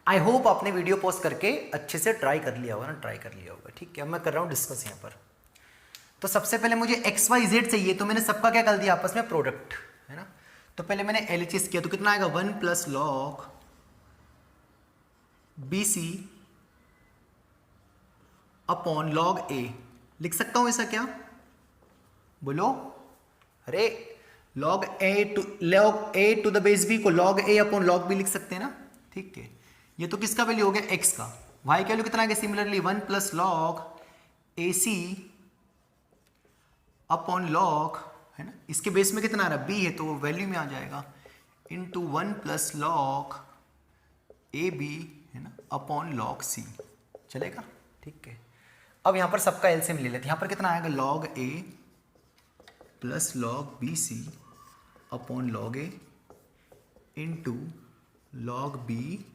आई होप आपने वीडियो पोस्ट करके अच्छे से ट्राई कर लिया होगा ना, ट्राई कर लिया होगा, ठीक है। अब मैं कर रहा हूं डिस्कस यहां पर। तो सबसे पहले मुझे एक्स वाई जेड चाहिए, तो मैंने सबका क्या कर दिया आपस में प्रोडक्ट, है ना। तो पहले मैंने एलएचएस किया, तो कितना आएगा 1 plus log B C upon log A. लिख सकता हूं ऐसा क्या, बोलो, अरे log A to the base B को log A upon log B लिख सकते हैं ना, ठीक है। ये तो किसका वैल्यू हो गया, एक्स का। वाई का वैल्यू कितना आ गया, सिमिलरली 1 प्लस लॉग ए सी अपॉन लॉग, है ना, इसके बेस में कितना आ रहा है, बी है, तो वो वैल्यू में आ जाएगा इंटू 1 प्लस लॉग ए बी, है ना, अपॉन लॉग सी। चलेगा, ठीक है। अब यहां पर सबका एलसीएम ले लेते हैं। यहां पर कितना आएगा, log A plus log B C upon log A into log B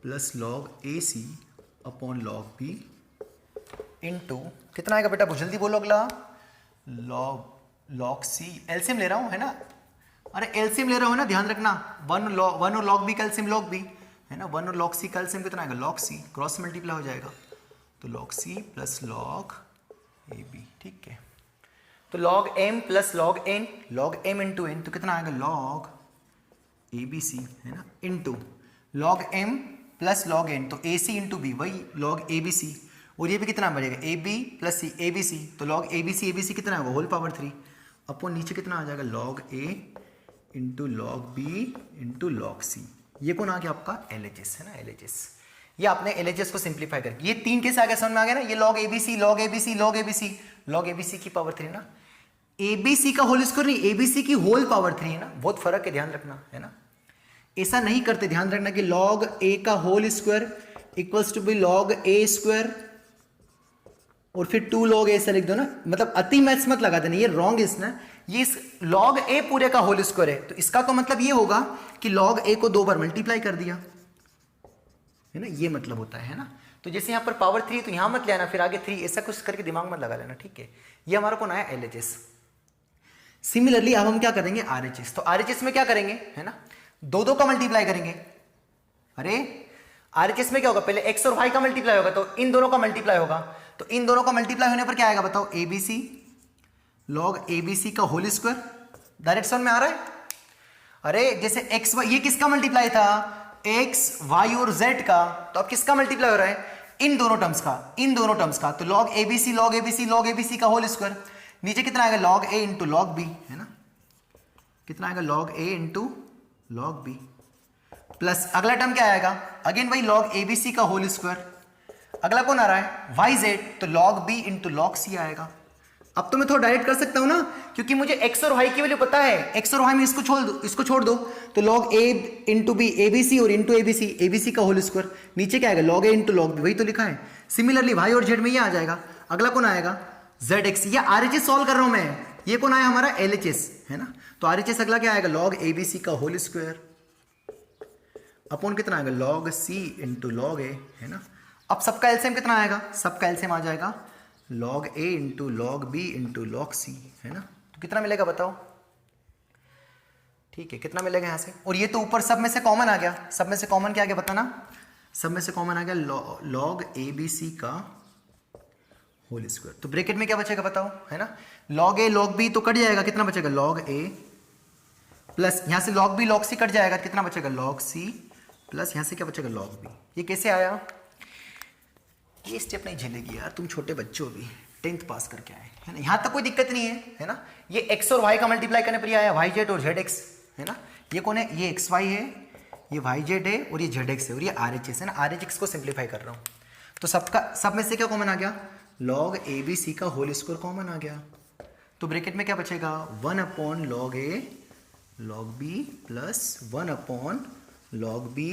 plus log A C upon log B into कितना आएगा बेटा, जल्दी बोलो अगला, लॉग सी। एलसीएम ले रहा हूं, है ना, अरे एलसीएम ले रहा हूं ना, ध्यान रखना, वन और लॉग बी का एलसीएम लॉग बी, है ना, 1 और लॉग सी का एलसीएम कितना आएगा, लॉग सी, क्रॉस मल्टीप्लाई हो जाएगा, तो लॉग सी प्लस लॉग ए बी, ठीक है। तो log m plus log n, log m into n, तो कितना आएगा, लॉग ए बी सी, है ना, into log m plus log n, तो ए सी इंटू बी, वही लॉग ए बी सी, और ये भी कितना बनेगा, a b plus c, a B c, तो लॉग ए बी सी कितना होगा, होल पावर 3 अपॉन नीचे कितना आ जाएगा, log A into log B into log C. ये कौन आ गया आपका, एलएचएस, है ना, एलएचएस। ये आपने एलएचएस को सिंप्लीफाई कर, ये तीन कैसे आ गया, समझ में आ गया ना, ये log ABC log ABC log ABC log ABC की पावर 3 ना, एबीसी का होल स्क्वायर नहीं, एबीसी की होल पावर 3 है ना, बहुत फर्क है, ध्यान रखना, है ना। ऐसा नहीं करते, ध्यान रखना कि लॉग ए का whole square equals to be log a square और फिर 2 लॉग ए से लिख दो ना, मतलब अति मैथ्स मत लगा देना, ये रॉन्ग है ना। ये इस लॉग ए पूरे का होल स्क्वायर है, तो इसका तो मतलब ये होगा कि लॉग ए को 2 बार मल्टीप्लाई कर दिया, है ना, ये मतलब होता है ना। तो जैसे यहां पर पावर 3, तो यहां मत ले आना, फिर आगे 3, ऐसा कुछ करके दिमाग मत लगा लेना, ठीक है। ये हमारा कौन आया, एलएचएस। सिमिलरली अब हम क्या करेंगे, आरएचएस। तो आरएचएस में क्या करेंगे, है ना, 2 का मल्टीप्लाई करेंगे। अरे आरएचएस में क्या होगा, पहले एक्स और वाई का मल्टीप्लाई होगा, तो इन दोनों का मल्टीप्लाई होगा, तो इन दोनों का मल्टीप्लाई होने पर क्या आएगा बताओ, एबीसी लॉग एबीसी का होल स्क्वायर। डायरेक्ट समझ में आ रहा है। अरे जैसे एक्स वाई, ये किसका मल्टीप्लाई था, एक्स वाई और जेड का, तो अब किसका मल्टीप्लाई हो रहा है, इन दोनों टर्म्स का, तो log ABC log ABC log ABC का होल स्क्वायर। नीचे कितना आएगा, log A into log B, है ना, कितना आएगा, log A into log B, plus अगला टर्म क्या आएगा, अगेन वही लॉग एबीसी का होल स्क्वायर। अगला कौन आ रहा है, वाई जेड, तो लॉग बी इंटू लॉग सी आएगा। अब तो मैं थोड़ा डायरेक्ट कर सकता हूं ना, क्योंकि मुझे एक्स और वाई की वैल्यू पता है, एक्स और वाई में इसको छोड़ दो, तो log A into B ABC और इंटू एबीसी, एबीसी का होल स्क्वायर। नीचे क्या आएगा, log A into log B, वही तो लिखा है। सिमिलरली वाई और जेड में ये आ जाएगा। अगला कौन आएगा, जेड एक्स। ये आरएचएस सॉल्व कर रहा हूं मैं, ये कौन आया हमारा, एलएचएस, है ना। तो आरएचएस अगला क्या आएगा, लॉग एबीसी का होल स्क्वायर अपॉन कितना आएगा, लॉग सी इंटू लॉग ए, है ना। अब सबका एलसीएम कितना आएगा, सबका एलसीएम आ जाएगा log A into log B into log C, है ना। तो कितना मिलेगा बताओ, ठीक है, कितना मिलेगा यहां से। और ये तो ऊपर सब में से कॉमन आ गया, सब में से कॉमन क्या आ गया बताना, सब में से कॉमन आ गया लॉग ए बी सी का होल स्क्वायर। तो ब्रैकेट में क्या बचेगा बताओ, है ना, लॉग ए लॉग बी तो कट जाएगा, कितना बचेगा, लॉग ए प्लस यहां से लॉग बी लॉग सी कट जाएगा, कितना बचेगा, लॉग सी प्लस यहां से क्या बचेगा, लॉग बी। ये कैसे आया, ये स्टेप नहीं झेलेगी यार, तुम छोटे बच्चे हो, भी 10th पास करके आए, है ना, यहां तक कोई दिक्कत नहीं है ना। ये एक्स और वाई का मल्टीप्लाई करने पर ये आया, वाई जेड और जेड एक्स, है ना। ये कौन है, ये एक्स वाई है, ये वाई जेड है, और ये जेड एक्स है, और ये आरएचएस है ना। आरएचएस को सिंप्लीफाई कर रहा हूं, तो सब में से क्या कॉमन आ गया, लॉग ए बी सी का होल स्क्वायर कॉमन आ गया। तो ब्रैकेट में क्या बचेगा, 1 upon log A log B plus 1 upon log B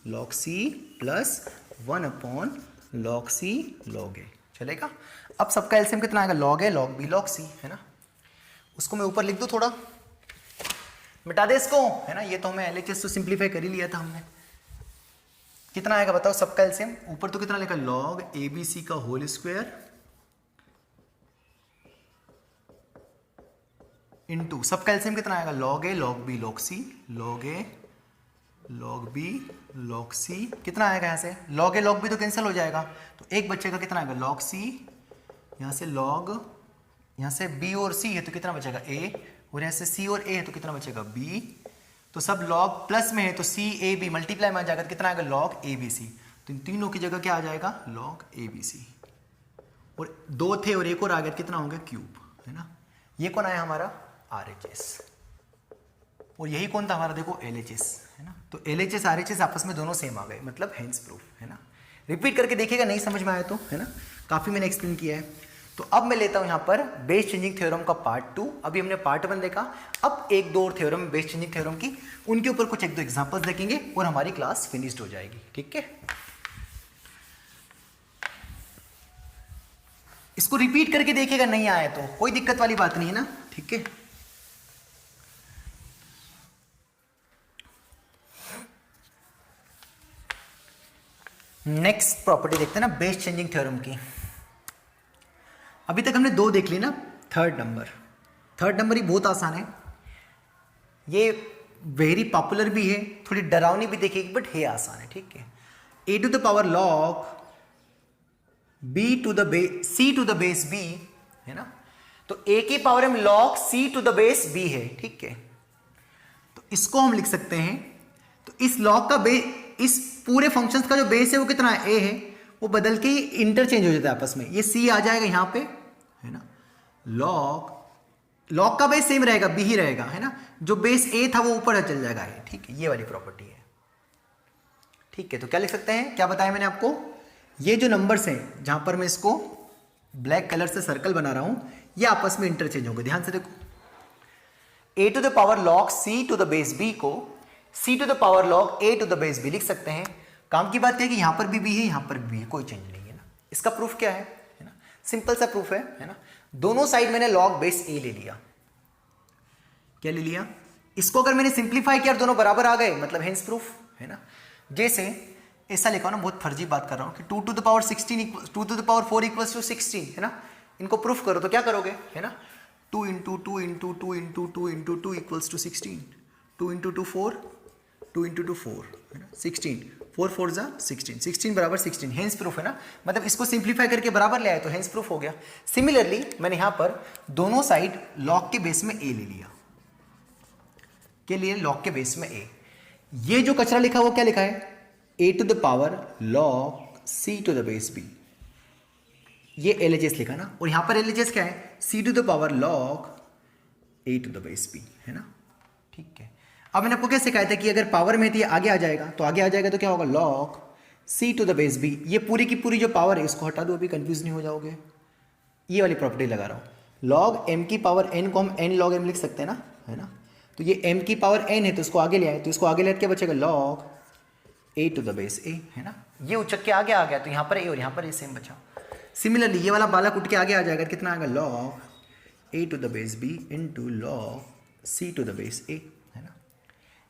log C plus 1 upon log C log A. चलेगा। अब सबका एलसीएम कितना आएगा, log A log B log C, है ना। उसको मैं ऊपर लिख दूं, थोड़ा मिटा दे इसको, है ना। ये तो हमें एलएचएस तो सिंप्लीफाई कर ही लिया था हमने। कितना आएगा बताओ सबका एलसीएम, ऊपर तो कितना लिखा, लॉग ए बी सी का होल स्क्वायर इंटू सबका एलसीएम कितना आएगा, log A log B log C, log A log B log सी, कितना आएगा यहाँ से, लॉग ए लॉग बी तो कैंसिल हो जाएगा, तो एक बचेगा, कितना आएगा, लॉग सी, यहाँ से लॉग, यहाँ से बी और सी है तो कितना बचेगा, ए, और यहाँ से सी और ए है तो कितना बचेगा, बी। तो सब लॉग प्लस में है तो सी ए बी मल्टीप्लाई में आ जाएगा, तो कितना आएगा, लॉग ए बी सी। तो इन तीनों की जगह क्या आ जाएगा, लॉग ए बी सी, और 2 थे और एक और आ गया, कितना हो गया, क्यूब, है ना। ये कौन आया हमारा, आरएचएस। और यही कौन था हमारा, देखो LHS है ना। तो LHS RHS आपस में दोनों सेम आ गए, मतलब हेंस प्रूफ है ना। रिपीट करके देखिएगा, नहीं समझ में आया तो है ना, काफ़ी मैंने एक्सप्लेन किया है। तो अब मैं लेता हूँ यहाँ पर बेस चेंजिंग थ्योरम का पार्ट 2। अभी हमने पार्ट 1 देखा, अब एक दो और थ्योरम बेस चेंजिंग थ्योरम की, उनके ऊपर कुछ एक दो एग्जांपल्स देखेंगे और हमारी क्लास फिनिश्ड हो जाएगी। ठीक है, इसको रिपीट करके देखिएगा, नहीं आया तो कोई दिक्कत वाली बात नहीं है ना। ठीक है, नेक्स्ट प्रॉपर्टी देखते हैं ना बेस चेंजिंग थ्योरम की। अभी तक हमने दो देख ली ना। थर्ड नंबर ही बहुत आसान है, ये वेरी पॉपुलर भी है, थोड़ी डरावनी भी देखेगी बट है आसान है। ठीक है, a to the power log b to the base c to the base b है ना। तो a की पावर में log c to the base b है। ठीक है, तो इसको हम लिख सकते हैं, तो इस log का बेस, इस पूरे फंक्शंस का जो बेस है वो कितना है, a है, वो बदल के इंटरचेंज हो जाता है आपस में, ये c आ जाएगा यहाँ पे है ना। log का बेस सेम रहेगा, b ही रहेगा है ना, जो बेस a था वो ऊपर चल जाएगा है। ठीक है, ये वाली प्रॉपर्टी है। ठीक है, तो क्या लिख सकते हैं, क्या बताया मैंने आपको, ये जो नंबर्स हैं जहां पर मैं इसको ब्लैक कलर से सर्कल बना रहा हूं, ये आपस में इंटरचेंज होंगे। ध्यान से देखो, a to the power log c to the base b को c to the power log a to the base b लिख सकते हैं। काम की बात है कि यहां पर भी b है, यहां पर भी है, कोई चेंज नहीं है ना। इसका प्रूफ क्या है ना, सिंपल सा प्रूफ है ना। दोनों साइड मैंने log बेस a ले लिया, क्या ले लिया, इसको अगर मैंने सिंप्लीफाई किया और दोनों बराबर आ गए, मतलब हेंस प्रूफ है ना। जैसे ऐसा लिखा ना, बहुत फर्जी बात कर रहा हूं कि 2 to the power 16 2 to the power 4 equals to 16 है ना। इनको प्रूफ करो तो क्या करोगे है ना, 2 into 2 into 2 into 2 into 2 equals to 16, 2 into 2 4, 2 into 2 4 है ना, 16, 4 4 जा 16, 16 बराबर 16, हेंस प्रूफ है ना। मतलब इसको सिंप्लीफाई करके बराबर ले आए तो हेंस प्रूफ हो गया। सिमिलरली मैंने यहां पर दोनों साइड लॉग के बेस में a ले लिया, के लिए लॉग के बेस में a। ये जो कचरा लिखा वो क्या लिखा है, a to the power log c to the base b, ये LHS लिखा ना, और यहां पर LHS क्या है, c to the power log a to the base b है ना। ठीक है, अब मैंने आपको क्या सिखाया था कि अगर पावर में थी आगे आ जाएगा, तो आगे आ जाएगा तो क्या होगा, log c to the base b। ये पूरी की पूरी जो पावर है इसको हटा दो, अभी कंफ्यूज नहीं हो जाओगे। ये वाली प्रॉपर्टी लगा रहा हूं, log m की पावर n को हम n log m लिख सकते हैं ना, है ना। तो ये m की पावर n है, तो इसको आगे ले आए, तो इसको आगे ले क्या बचेगा, log a to the base a है ना। ये उचक के आगे आ गया, तो यहाँ पर a और यहाँ पर a सेम बचा। सिमिलरली ये वाला बालक उठ के आगे आ जाएगा, कितना आएगा, log a to the base b into log c to the base a है ना।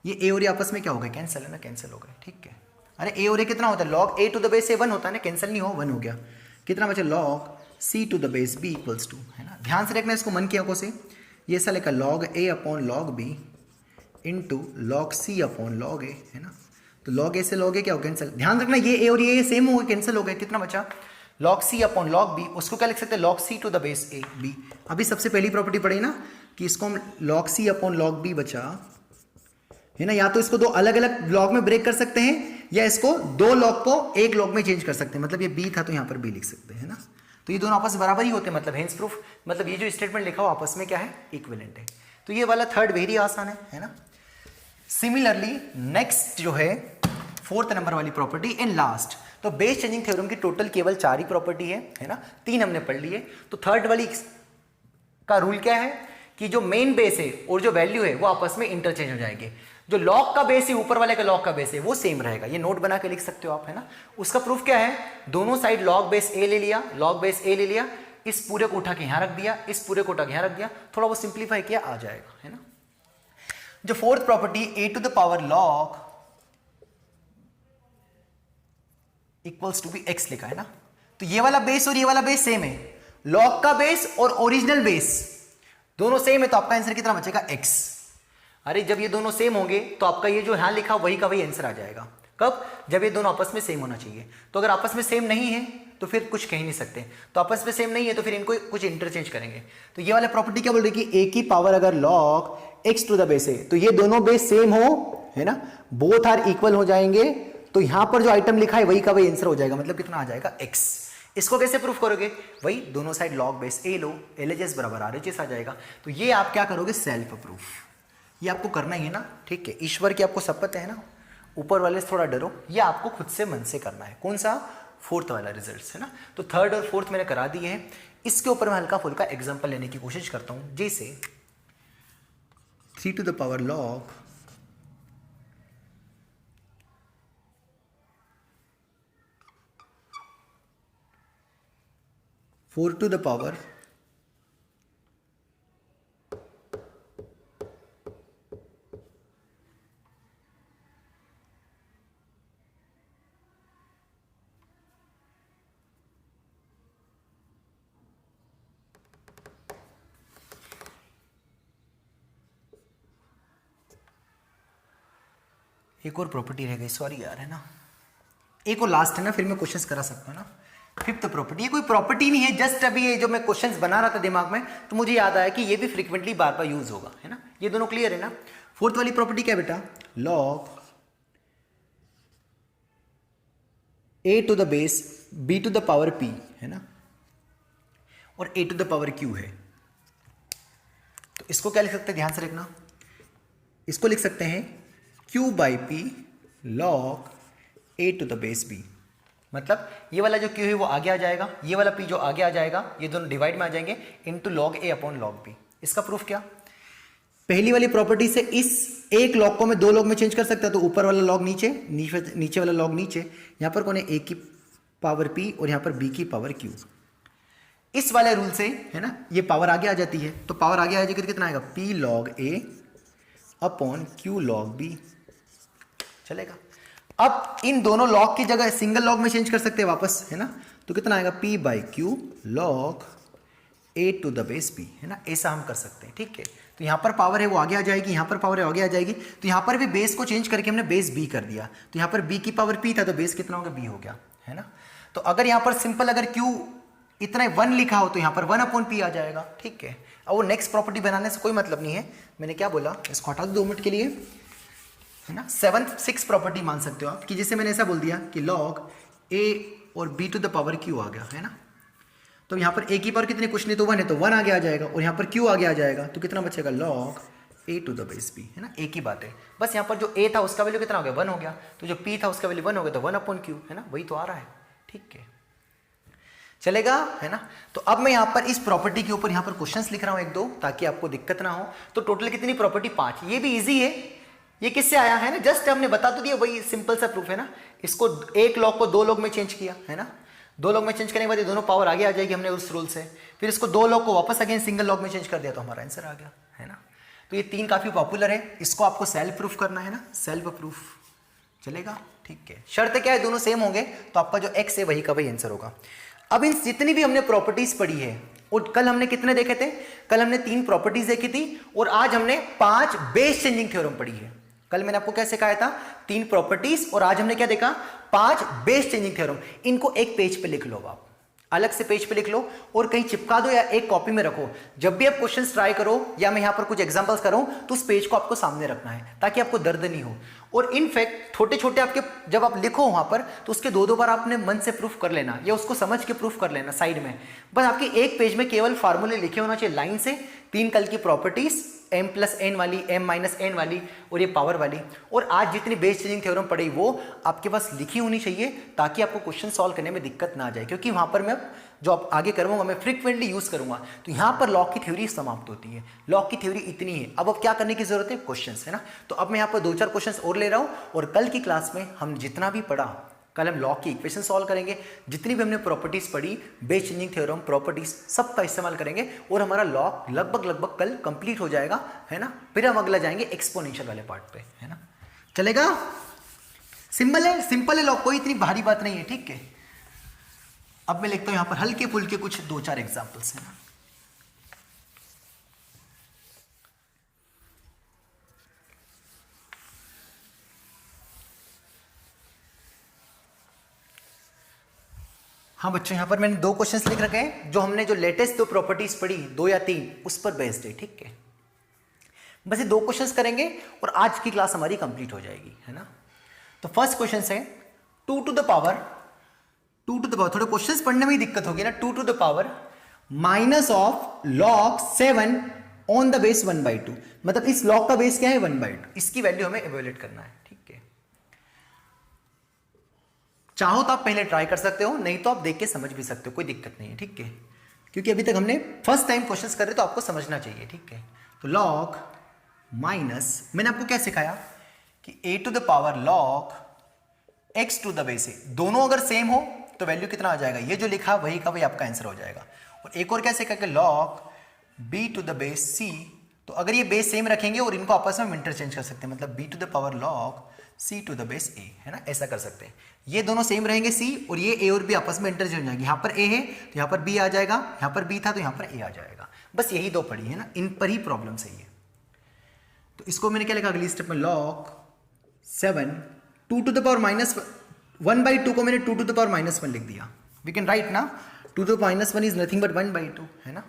ये a और a आपस में क्या हो गया, कैंसिल है ना, कैंसिल हो गए। ठीक है, अरे a और a कितना होता है, log a to the base a 1 होता है ना, कैंसिल नहीं हो, 1 हो गया। कितना बचा, log c to the base b equals 2 है ना। ध्यान से रखना इसको मन की आंखों से, ये ऐसा लिखा log a upon log b into log c upon log a है ना। तो log a से log a क्या हो, कैंसिल। ध्यान रखना ये a और ये सेम हो गए, कैंसिल हो गए। कितना बचा, log c upon log b, उसको क्या लिख सकते हैं, log c to the base a b। अभी सबसे पहली प्रॉपर्टी पढ़ी ना कि इसको हम log c upon log b बचा है ना। या तो इसको दो अलग अलग लॉग में ब्रेक कर सकते हैं, या इसको दो लॉग को एक लॉग में चेंज कर सकते हैं। मतलब ये b था तो यहाँ पर b लिख सकते हैं ना। तो ये दोनों आपस में बराबर ही होते हैं, मतलब हेंस प्रूफ, मतलब ये जो स्टेटमेंट लिखा हो आपस में क्या है, इक्विवेलेंट है। तो ये वाला थर्ड वेरी आसान है ना। सिमिलरली नेक्स्ट जो है 4th नंबर वाली प्रॉपर्टी एंड लास्ट, तो बेस चेंजिंग थ्योरम की टोटल केवल 4 ही प्रॉपर्टी है ना, 3 हमने पढ़ ली है। तो थर्ड वाली का रूल क्या है कि जो मेन बेस है और जो वैल्यू है वो आपस में इंटरचेंज हो जाएंगे। जो लॉग का बेस है, ऊपर वाले का लॉग का बेस है, वो सेम रहेगा। ये नोट बना के लिख सकते हो आप है ना। उसका प्रूफ क्या है, दोनों साइड लॉग बेस a ले लिया, लॉग बेस a ले लिया, इस पूरे को उठा के यहां रख दिया, इस पूरे को उठा के यहां रख दिया, थोड़ा वो सिंप्लीफाई किया, आ जाएगा है ना। जो 4th property a to the power log equals to b x लिखा है ना। तो ये वाला बेस और ये वाला बेस सेम है, लॉग का बेस और ओरिजिनल बेस दोनों सेम है, तो आपका आंसर कितना बचेगा, x। अरे जब ये दोनों सेम होंगे तो आपका ये जो यहां लिखा वही का वही आंसर आ जाएगा। कब, जब ये दोनों आपस में सेम होना चाहिए। तो अगर आपस में सेम नहीं है तो फिर कुछ कह ही नहीं सकते। तो आपस में सेम नहीं है तो फिर इनको कुछ इंटरचेंज करेंगे। तो ये वाला प्रॉपर्टी क्या बोल रही है कि a की पावर अगर log x to the base है, तो ये दोनों बेस सेम हो है ना, बोथ आर इक्वल हो जाएंगे, तो यहां पर जो आइटम लिखा है वही का वही आंसर हो जाएगा। मतलब कितना आ जाएगा, x। इसको कैसे प्रूफ करोगे, वही दोनों side log base a low, LHS बराबर RHS आ जाएगा। तो ये आप क्या करोगे, सेल्फ प्रूफ। ये आपको करना ही है ना, ठीक है। ईश्वर की आपको शपथ है ना, ऊपर वाले से थोड़ा डरो, ये आपको खुद से मन से करना है। कौन सा? फोर्थ वाला रिजल्ट है ना। तो थर्ड और फोर्थ मैंने करा दिए हैं। इसके ऊपर मैं हल्का फुल्का एग्जाम्पल लेने की कोशिश करता हूं, जैसे 3 to the power log 4 to the power एक और प्रॉपर्टी रह गई, सॉरी यार, है ना। एक और लास्ट है ना, फिर मैं क्वेश्चंस करा सकता हूँ ना। फिफ्थ प्रॉपर्टी, ये कोई प्रॉपर्टी नहीं है, जस्ट अभी ये जो मैं क्वेश्चंस बना रहा था दिमाग में तो मुझे याद आया कि ये भी फ्रीक्वेंटली बार बार यूज होगा, है ना। ये दोनों क्लियर है ना। फोर्थ वाली प्रॉपर्टी क्या बेटा? Log a to the base b to the power p, है ना, और a to the power q है। तो इसको क्या लिख सकते हैं, ध्यान से रखना, इसको लिख सकते हैं q by p log a to the base b। मतलब ये वाला जो q है वो आगे आ जाएगा, ये वाला p जो आगे आ जाएगा, ये दोनों डिवाइड में आ जाएंगे into log a upon log b। इसका प्रूफ क्या? पहली वाली प्रॉपर्टी से इस एक लॉग को मैं दो लॉग में चेंज कर सकता, तो ऊपर वाला लॉग नीचे, नीचे वाला लॉग नीचे, यहां पर कौन है? a की पावर p और यहां पर b की पावर q। इस वाले रूल से, है ना, ये पावर आगे आ जाती है, तो पावर आगे आ जाएगी तो कितना आएगा? p log a upon q log b। चलेगा। अब इन दोनों लॉग की जगह सिंगल लॉग में चेंज कर सकते हैं वापस, है ना, तो कितना आएगा? p by q log a to the base b, है ना। ऐसा हम कर सकते हैं, ठीक है। तो यहां पर पावर है वो आगे आ जाएगी, यहां पर पावर है आगे आ जाएगी, तो यहां पर भी बेस को चेंज करके हमने बेस b कर दिया, तो यहां पर b की पावर p था तो बेस कितना हो गया? b हो गया, है ना। तो अगर यहां पर सिंपल अगर q इतना 1 लिखा हो तो यहां पर 1 अपॉन p आ जाएगा, ठीक है। अब वो नेक्स्ट प्रॉपर्टी बनाने से कोई मतलब नहीं है, मैंने क्या बोला, इसको हटा दो 2 मिनट के लिए, है ना। 7th 6th प्रॉपर्टी मान सकते हो आप, कि जैसे मैंने ऐसा बोल दिया कि लॉग a और b to the power q आ गया, है ना। तो यहाँ पर a की पावर कितनी, कुछ नहीं तो 1 है, तो 1 आगे आ जाएगा, और यहाँ पर q आगे आ जाएगा, तो कितना बचेगा? Log a to the base b, है ना। एक ही बात है, बस यहाँ पर जो a था उसका वैल्यू कितना हो गया? 1 हो गया, तो जो p था उसका वैल्यू 1 हो गया, तो 1 अपॉन q, है ना, वही तो आ रहा है, ठीक है। चलेगा, है ना। तो अब मैं यहाँ पर इस प्रॉपर्टी के ऊपर यहाँ पर क्वेश्चंस लिख रहा हूँ 1-2, ताकि आपको दिक्कत ना हो। तो टोटल कितनी प्रॉपर्टी? 5। ये भी इजी है, ये किससे आया है ना, जस्ट हमने बता तो दिया, वही सिंपल सा प्रूफ है ना। इसको एक लॉग को 2 लॉग में चेंज किया, है ना, 2 लॉग में चेंज करने के बाद ये दोनों पावर आगे आ जाएगी हमने उस रूल से, फिर इसको 2 लॉग को वापस अगेन सिंगल लॉग में चेंज कर दिया, तो हमारा आंसर आ गया, है ना। तो ये 3 काफी पॉपुलर है, इसको आपको सेल्फ प्रूफ करना है ना, सेल्फ प्रूफ। चलेगा, ठीक है। शर्त क्या है? दोनों सेम होंगे, तो आपका जो x है वही का वही आंसर होगा। अब इन जितनी भी हमने प्रॉपर्टीज पढ़ी है, और कल हमने कितने देखे थे? कल हमने 3 प्रॉपर्टीज देखी थी, और आज हमने 5 बेस चेंजिंग थ्योरम पढ़ी है। कल मैंने आपको क्या सिखाया था? 3 प्रॉपर्टीज, और आज हमने क्या देखा? 5 बेस चेंजिंग थ्योरम। इनको एक पेज पे लिख लो, आप अलग से पेज पे लिख लो और कहीं चिपका दो या एक कॉपी में रखो। जब भी आप क्वेश्चंस ट्राई करो या मैं यहां पर कुछ एग्जांपल्स करूं तो उस पेज को आपको सामने रखना है, ताकि आपको दर्द नहीं हो। और इनफैक्ट छोटे छोटे आपके जब आप लिखो वहां पर, तो उसके 2-2 बार आपने मन से प्रूफ कर लेना या उसको समझ के प्रूफ कर लेना साइड में। बस आपके एक पेज में केवल फार्मूले लिखे होना चाहिए लाइन से, 3 कल की प्रॉपर्टीज, m+n वाली, m-n वाली और ये पावर वाली। और आज जितनी बेस चेंजिंग थ्योरम पढ़ी वो आपके पास लिखी होनी चाहिए, ताकि आपको क्वेश्चन सॉल्व करने में दिक्कत ना आ जाए, क्योंकि वहां पर मैं जो आप आगे करूंगा मैं फ्रीक्वेंटली यूज करूंगा। तो यहां पर लॉ की थ्योरी समाप्त होती है, लॉ की थ्योरी इतनी है। अब क्या करने की जरूरत है? क्वेश्चंस, है ना। तो अब मैं यहां पर 2-4 क्वेश्चंस और ले रहा हूं, और कल की क्लास में हम जितना भी पढ़ा, कल हम लॉ की इक्वेशन सॉल्व करेंगे, जितनी भी हमने प्रॉपर्टीज पढ़ी, बेस चेंजिंग थ्योरम, प्रॉपर्टीज, सबका इस्तेमाल करेंगे, और हमारा लॉ लगभग कल कंप्लीट हो जाएगा, है ना। फिर हम अगला जाएंगे एक्सपोनेंशियल वाले पार्ट पे, है ना। चलेगा, सिंपल है लॉ, कोई इतनी भारी बात नहीं है, ठीक है। अब मैं लिखता हूं यहां पर हल्के फुल्के कुछ 2-4 एग्जांपल्स, है ना। हाँ बच्चों, यहां पर मैंने 2 क्वेश्चंस लिख रखे हैं, जो हमने जो लेटेस्ट 2 प्रॉपर्टीज पढ़ी, 2 या 3, उस पर बेस्ड है, ठीक है। बस ये 2 क्वेश्चंस करेंगे और आज की क्लास हमारी कंप्लीट हो जाएगी, है ना। तो फर्स्ट क्वेश्चन है 2 टू द पावर, थोड़े क्वेश्चंस पढ़ने में ही दिक्कत होगी ना। 2 to the power minus of log 7 on the base 1/2, मतलब इस लॉग का बेस क्या है 1/2, इसकी वैल्यू हमें इवेल्युएट करना है। ठीक है, चाहो तो आप पहले ट्राई कर सकते हो, नहीं तो आप देख के समझ भी सकते हो, कोई दिक्कत नहीं है। ठीक है, क्योंकि अभी तक हमने फर्स्ट टाइम क्वेश्चंस कर रहे तो आपको समझना चाहिए। ठीक है, तो लॉग माइनस, मैंने आपको क्या सिखाया कि a to the power log x to the base a, दोनों अगर सेम हो तो वैल्यू कितना आ जाएगा, ये जो लिखा वही का वही आपका आंसर हो जाएगा। और एक और क्या सिखा कि log b to the base c, तो अगर ये बेस सेम रखेंगे और इनको आपस में इंटरचेंज कर सकते हैं, मतलब b to the power log c to the base a, है ना, ऐसा कर सकते हैं। ये दोनों सेम रहेंगे c, और ये a और b आपस में इंटरचेंज हो जाएंगे। यहाँ पर a है तो यहाँ पर b आ जाएगा, यहाँ पर b था तो यहाँ पर a आ जाएगा। बस यही दो पड़ी है ना, इन पर ही प्रॉब्लम सही है। तो इसको मैंने क्या लिखा अगली स्टेप में, log 7 2 to the power minus 1/2 को मैंने 2 टू द पावर माइनस 1 लिख दिया। वी कैन राइट ना, 2 to the minus 1 is nothing but 1/2, है ना।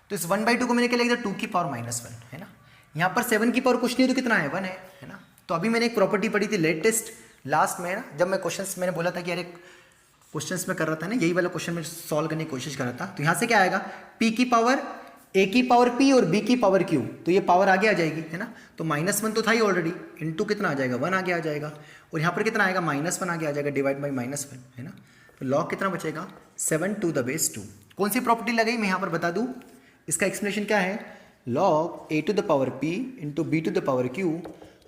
तो इस 1/2 को मैंने क्या लिख दिया 2 की पावर माइनस 1, है ना। यहाँ पर 7 की पावर कुछ नहीं है तो कितना है 1 है ना। तो अभी मैंने एक प्रॉपर्टी पढ़ी थी लेटेस्ट लास्ट में, है ना, जब मैं क्वेश्चंस मैंने बोला था कि अरे क्वेश्चंस में कर रहा था ना, यही वाला क्वेश्चन में सॉल्व करने की कोशिश कर रहा था। तो यहाँ से क्या आएगा, p की पावर a की पावर p और b की पावर q, तो ये पावर आगे आ जाएगी, है ना। तो -1 तो था ही ऑलरेडी, इनटू कितना आ जाएगा 1 आगे आ जाएगा, और यहाँ पर कितना आएगा -1 आगे आ जाएगा, डिवाइड बाई -1, है ना। तो लॉग कितना बचेगा 7 टू द बेस 2। कौन सी प्रॉपर्टी लगाई मैं यहाँ पर बता दूँ, इसका एक्सप्लेनेशन क्या है, log a to the power p into b to the power q,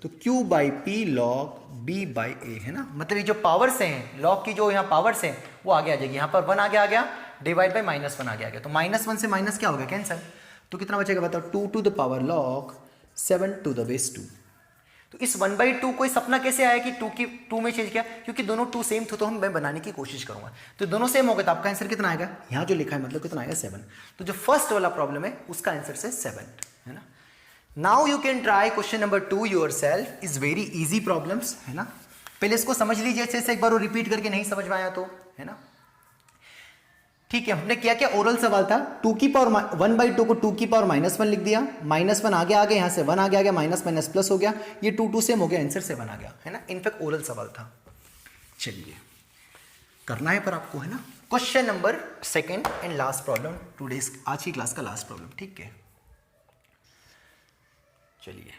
तो q by p log b by a, है ना। मतलब ये जो पावर्स हैं लॉग की, जो यहाँ पावर्स हैं वो आगे आ जाएगी। यहाँ पर 1 आगे आ गया, डिवाइड बाई -1 आगे आ गया, तो -1 से माइनस क्या हो गया कैंसिल, तो कितना बचेगा बताओ 2 to the power log 7 to the base 2। तो इस 1/2 को इस अपना कैसे आया कि 2 में चेंज किया, क्योंकि दोनों 2 सेम थे तो मैं बनाने की कोशिश करूंगा। तो दोनों सेम हो गए तो आपका आंसर कितना आएगा, यहाँ जो लिखा है मतलब कितना आएगा 7। तो जो फर्स्ट वाला प्रॉब्लम है उसका आंसर से 7, है ना। Now you can try question number 2 yourself, is very easy problems, है ना। पहले इसको समझ लीजिए अच्छे से, एक बार वो रिपीट करके नहीं समझ में आया तो, है ना। ठीक है, हमने क्या क्या ओरल सवाल था, 2 की पावर 1/2 को 2 की पावर -1 लिख दिया, -1 आगे आ गया, यहाँ से 1 आगे आ गया, माइनस प्लस हो गया, ये 2 सेम हो गया, आंसर 7 आ गया, है ना। इनफैक्ट ओरल सवाल था। चलिए करना है पर आपको, है ना। Question number 2 and last problem today's, आज की क्लास का लास्ट प्रॉब्लम। ठीक है, चलिए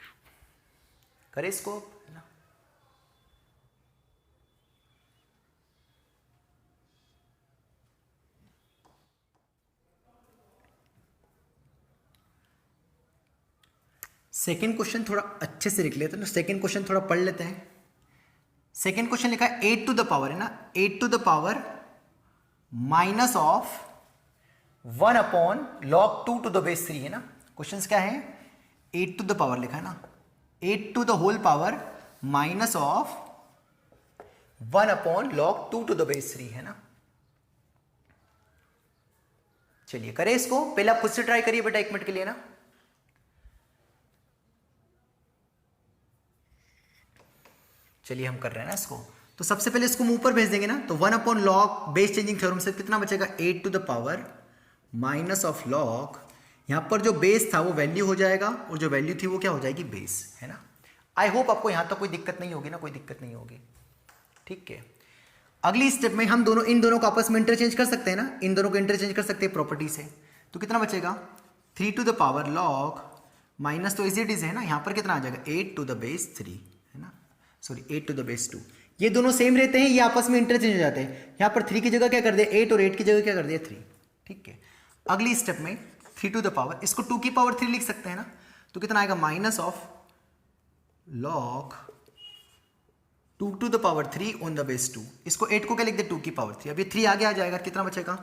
करें इसको, है ना। सेकेंड क्वेश्चन थोड़ा अच्छे से लिख लेते हैं, तो सेकेंड क्वेश्चन थोड़ा पढ़ लेते हैं। सेकेंड क्वेश्चन लिखा है 8 टू द पावर, है ना, 8 to the power minus of 1 upon log 2 to the base 3, है ना। क्वेश्चन क्या है, 8 टू द पावर लिखा है ना, 8 to the whole power minus of 1 upon log 2 to the base 3, है ना। चलिए करें इसको, पहले आप खुद से ट्राई करिए बेटा 1 मिनट के लिए ना। चलिए हम कर रहे हैं ना इसको। तो सबसे पहले इसको मुंह पर भेज देंगे ना, तो 1 upon log base changing theorem से कितना बचेगा 8 to the power minus of log, यहां पर जो बेस था वो वैल्यू हो जाएगा और जो वैल्यू थी वो क्या हो जाएगी बेस, है ना। आई होप आपको यहां तक कोई दिक्कत नहीं होगी ना, कोई दिक्कत नहीं होगी। ठीक है, अगली स्टेप में हम दोनों इन दोनों को आपस में इंटरचेंज कर सकते हैं ना, इन दोनों को इंटरचेंज कर सकते हैं प्रॉपर्टी से। तो कितना बचेगा 3 to the power log minus, तो इज इट इज है ना, यहां पर कितना आ जाएगा 8 टू द बेस 3, है ना, सॉरी 8 टू द बेस 2। ये दोनों सेम रहते हैं, ये आपस में इंटरचेंज हो जाते हैं। यहाँ पर 3 की जगह क्या कर दिया 8 और 8 की जगह क्या कर दिया 3। ठीक है, अगली स्टेप में 3 टू द पावर, इसको 2 की पावर 3 लिख सकते हैं ना, तो कितना आएगा minus of log 2 to the power 3 on the base 2। इसको 8 को क्या लिख दे 2 की पावर 3, अब ये 3 आगे आ जाएगा, कितना बचेगा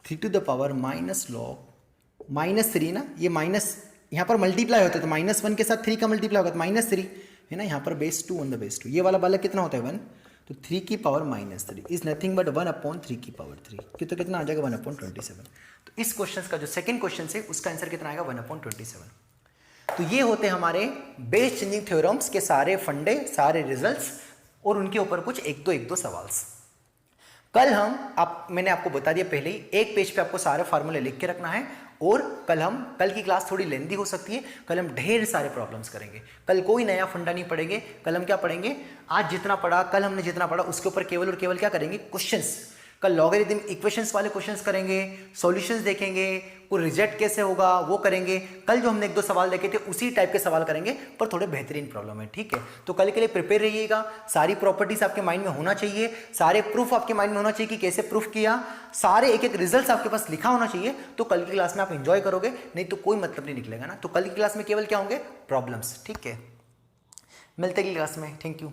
3 to the power minus log -3 ना, ये माइनस यहाँ पर मल्टीप्लाई होता है तो -1 के साथ 3 का मल्टीप्लाई होगा तो -3, है ना। यहाँ पर बेस 2 ऑन द बेस 2, ये वाला बालक कितना होता है 1, तो 3 की power -3 is nothing but 1 upon 3 की पावर 3, तो कितना आ जाएगा 1 अपॉन 27। तो इस क्वेश्चन का जो सेकंड क्वेश्चन है उसका आंसर कितना आएगा 1 अपॉन 27। तो ये होते हैं हमारे बेस चेंजिंग थ्योरम्स के सारे फंडे, सारे रिजल्ट्स और उनके ऊपर कुछ एक दो सवाल। कल मैंने आपको बता दिया पहले ही, एक पेज पे आपको सारे फार्मूले लिख के रखना है, और कल की क्लास थोड़ी लेंदी हो सकती है, कल हम ढेर सारे प्रॉब्लम्स करेंगे। कल कोई नया फंडा नहीं पढ़ेंगे, कल हम क्या पढ़ेंगे, आज जितना पढ़ा, कल हमने जितना पढ़ा उसके ऊपर केवल और केवल क्या करेंगे क्वेश्चंस। कल लॉगरिथम इक्वेशंस वाले क्वेश्चंस करेंगे, सॉल्यूशंस देखेंगे, वो रिजेक्ट कैसे होगा वो करेंगे। कल जो हमने एक दो सवाल देखे थे उसी टाइप के सवाल करेंगे पर थोड़े बेहतरीन प्रॉब्लम है, ठीक है। तो कल के लिए प्रिपेयर रहिएगा, सारी प्रॉपर्टीज आपके माइंड में होना चाहिए, सारे प्रूफ आपके माइंड में होना चाहिए कि कैसे प्रूफ किया, सारे एक एक रिजल्ट्स आपके पास लिखा होना चाहिए। तो कल की क्लास में आप एंजॉय करोगे, नहीं तो कोई मतलब नहीं निकलेगा ना। तो कल की क्लास में केवल क्या होंगे, प्रॉब्लम्स, ठीक है। मिलते हैं अगली क्लास में, थैंक यू।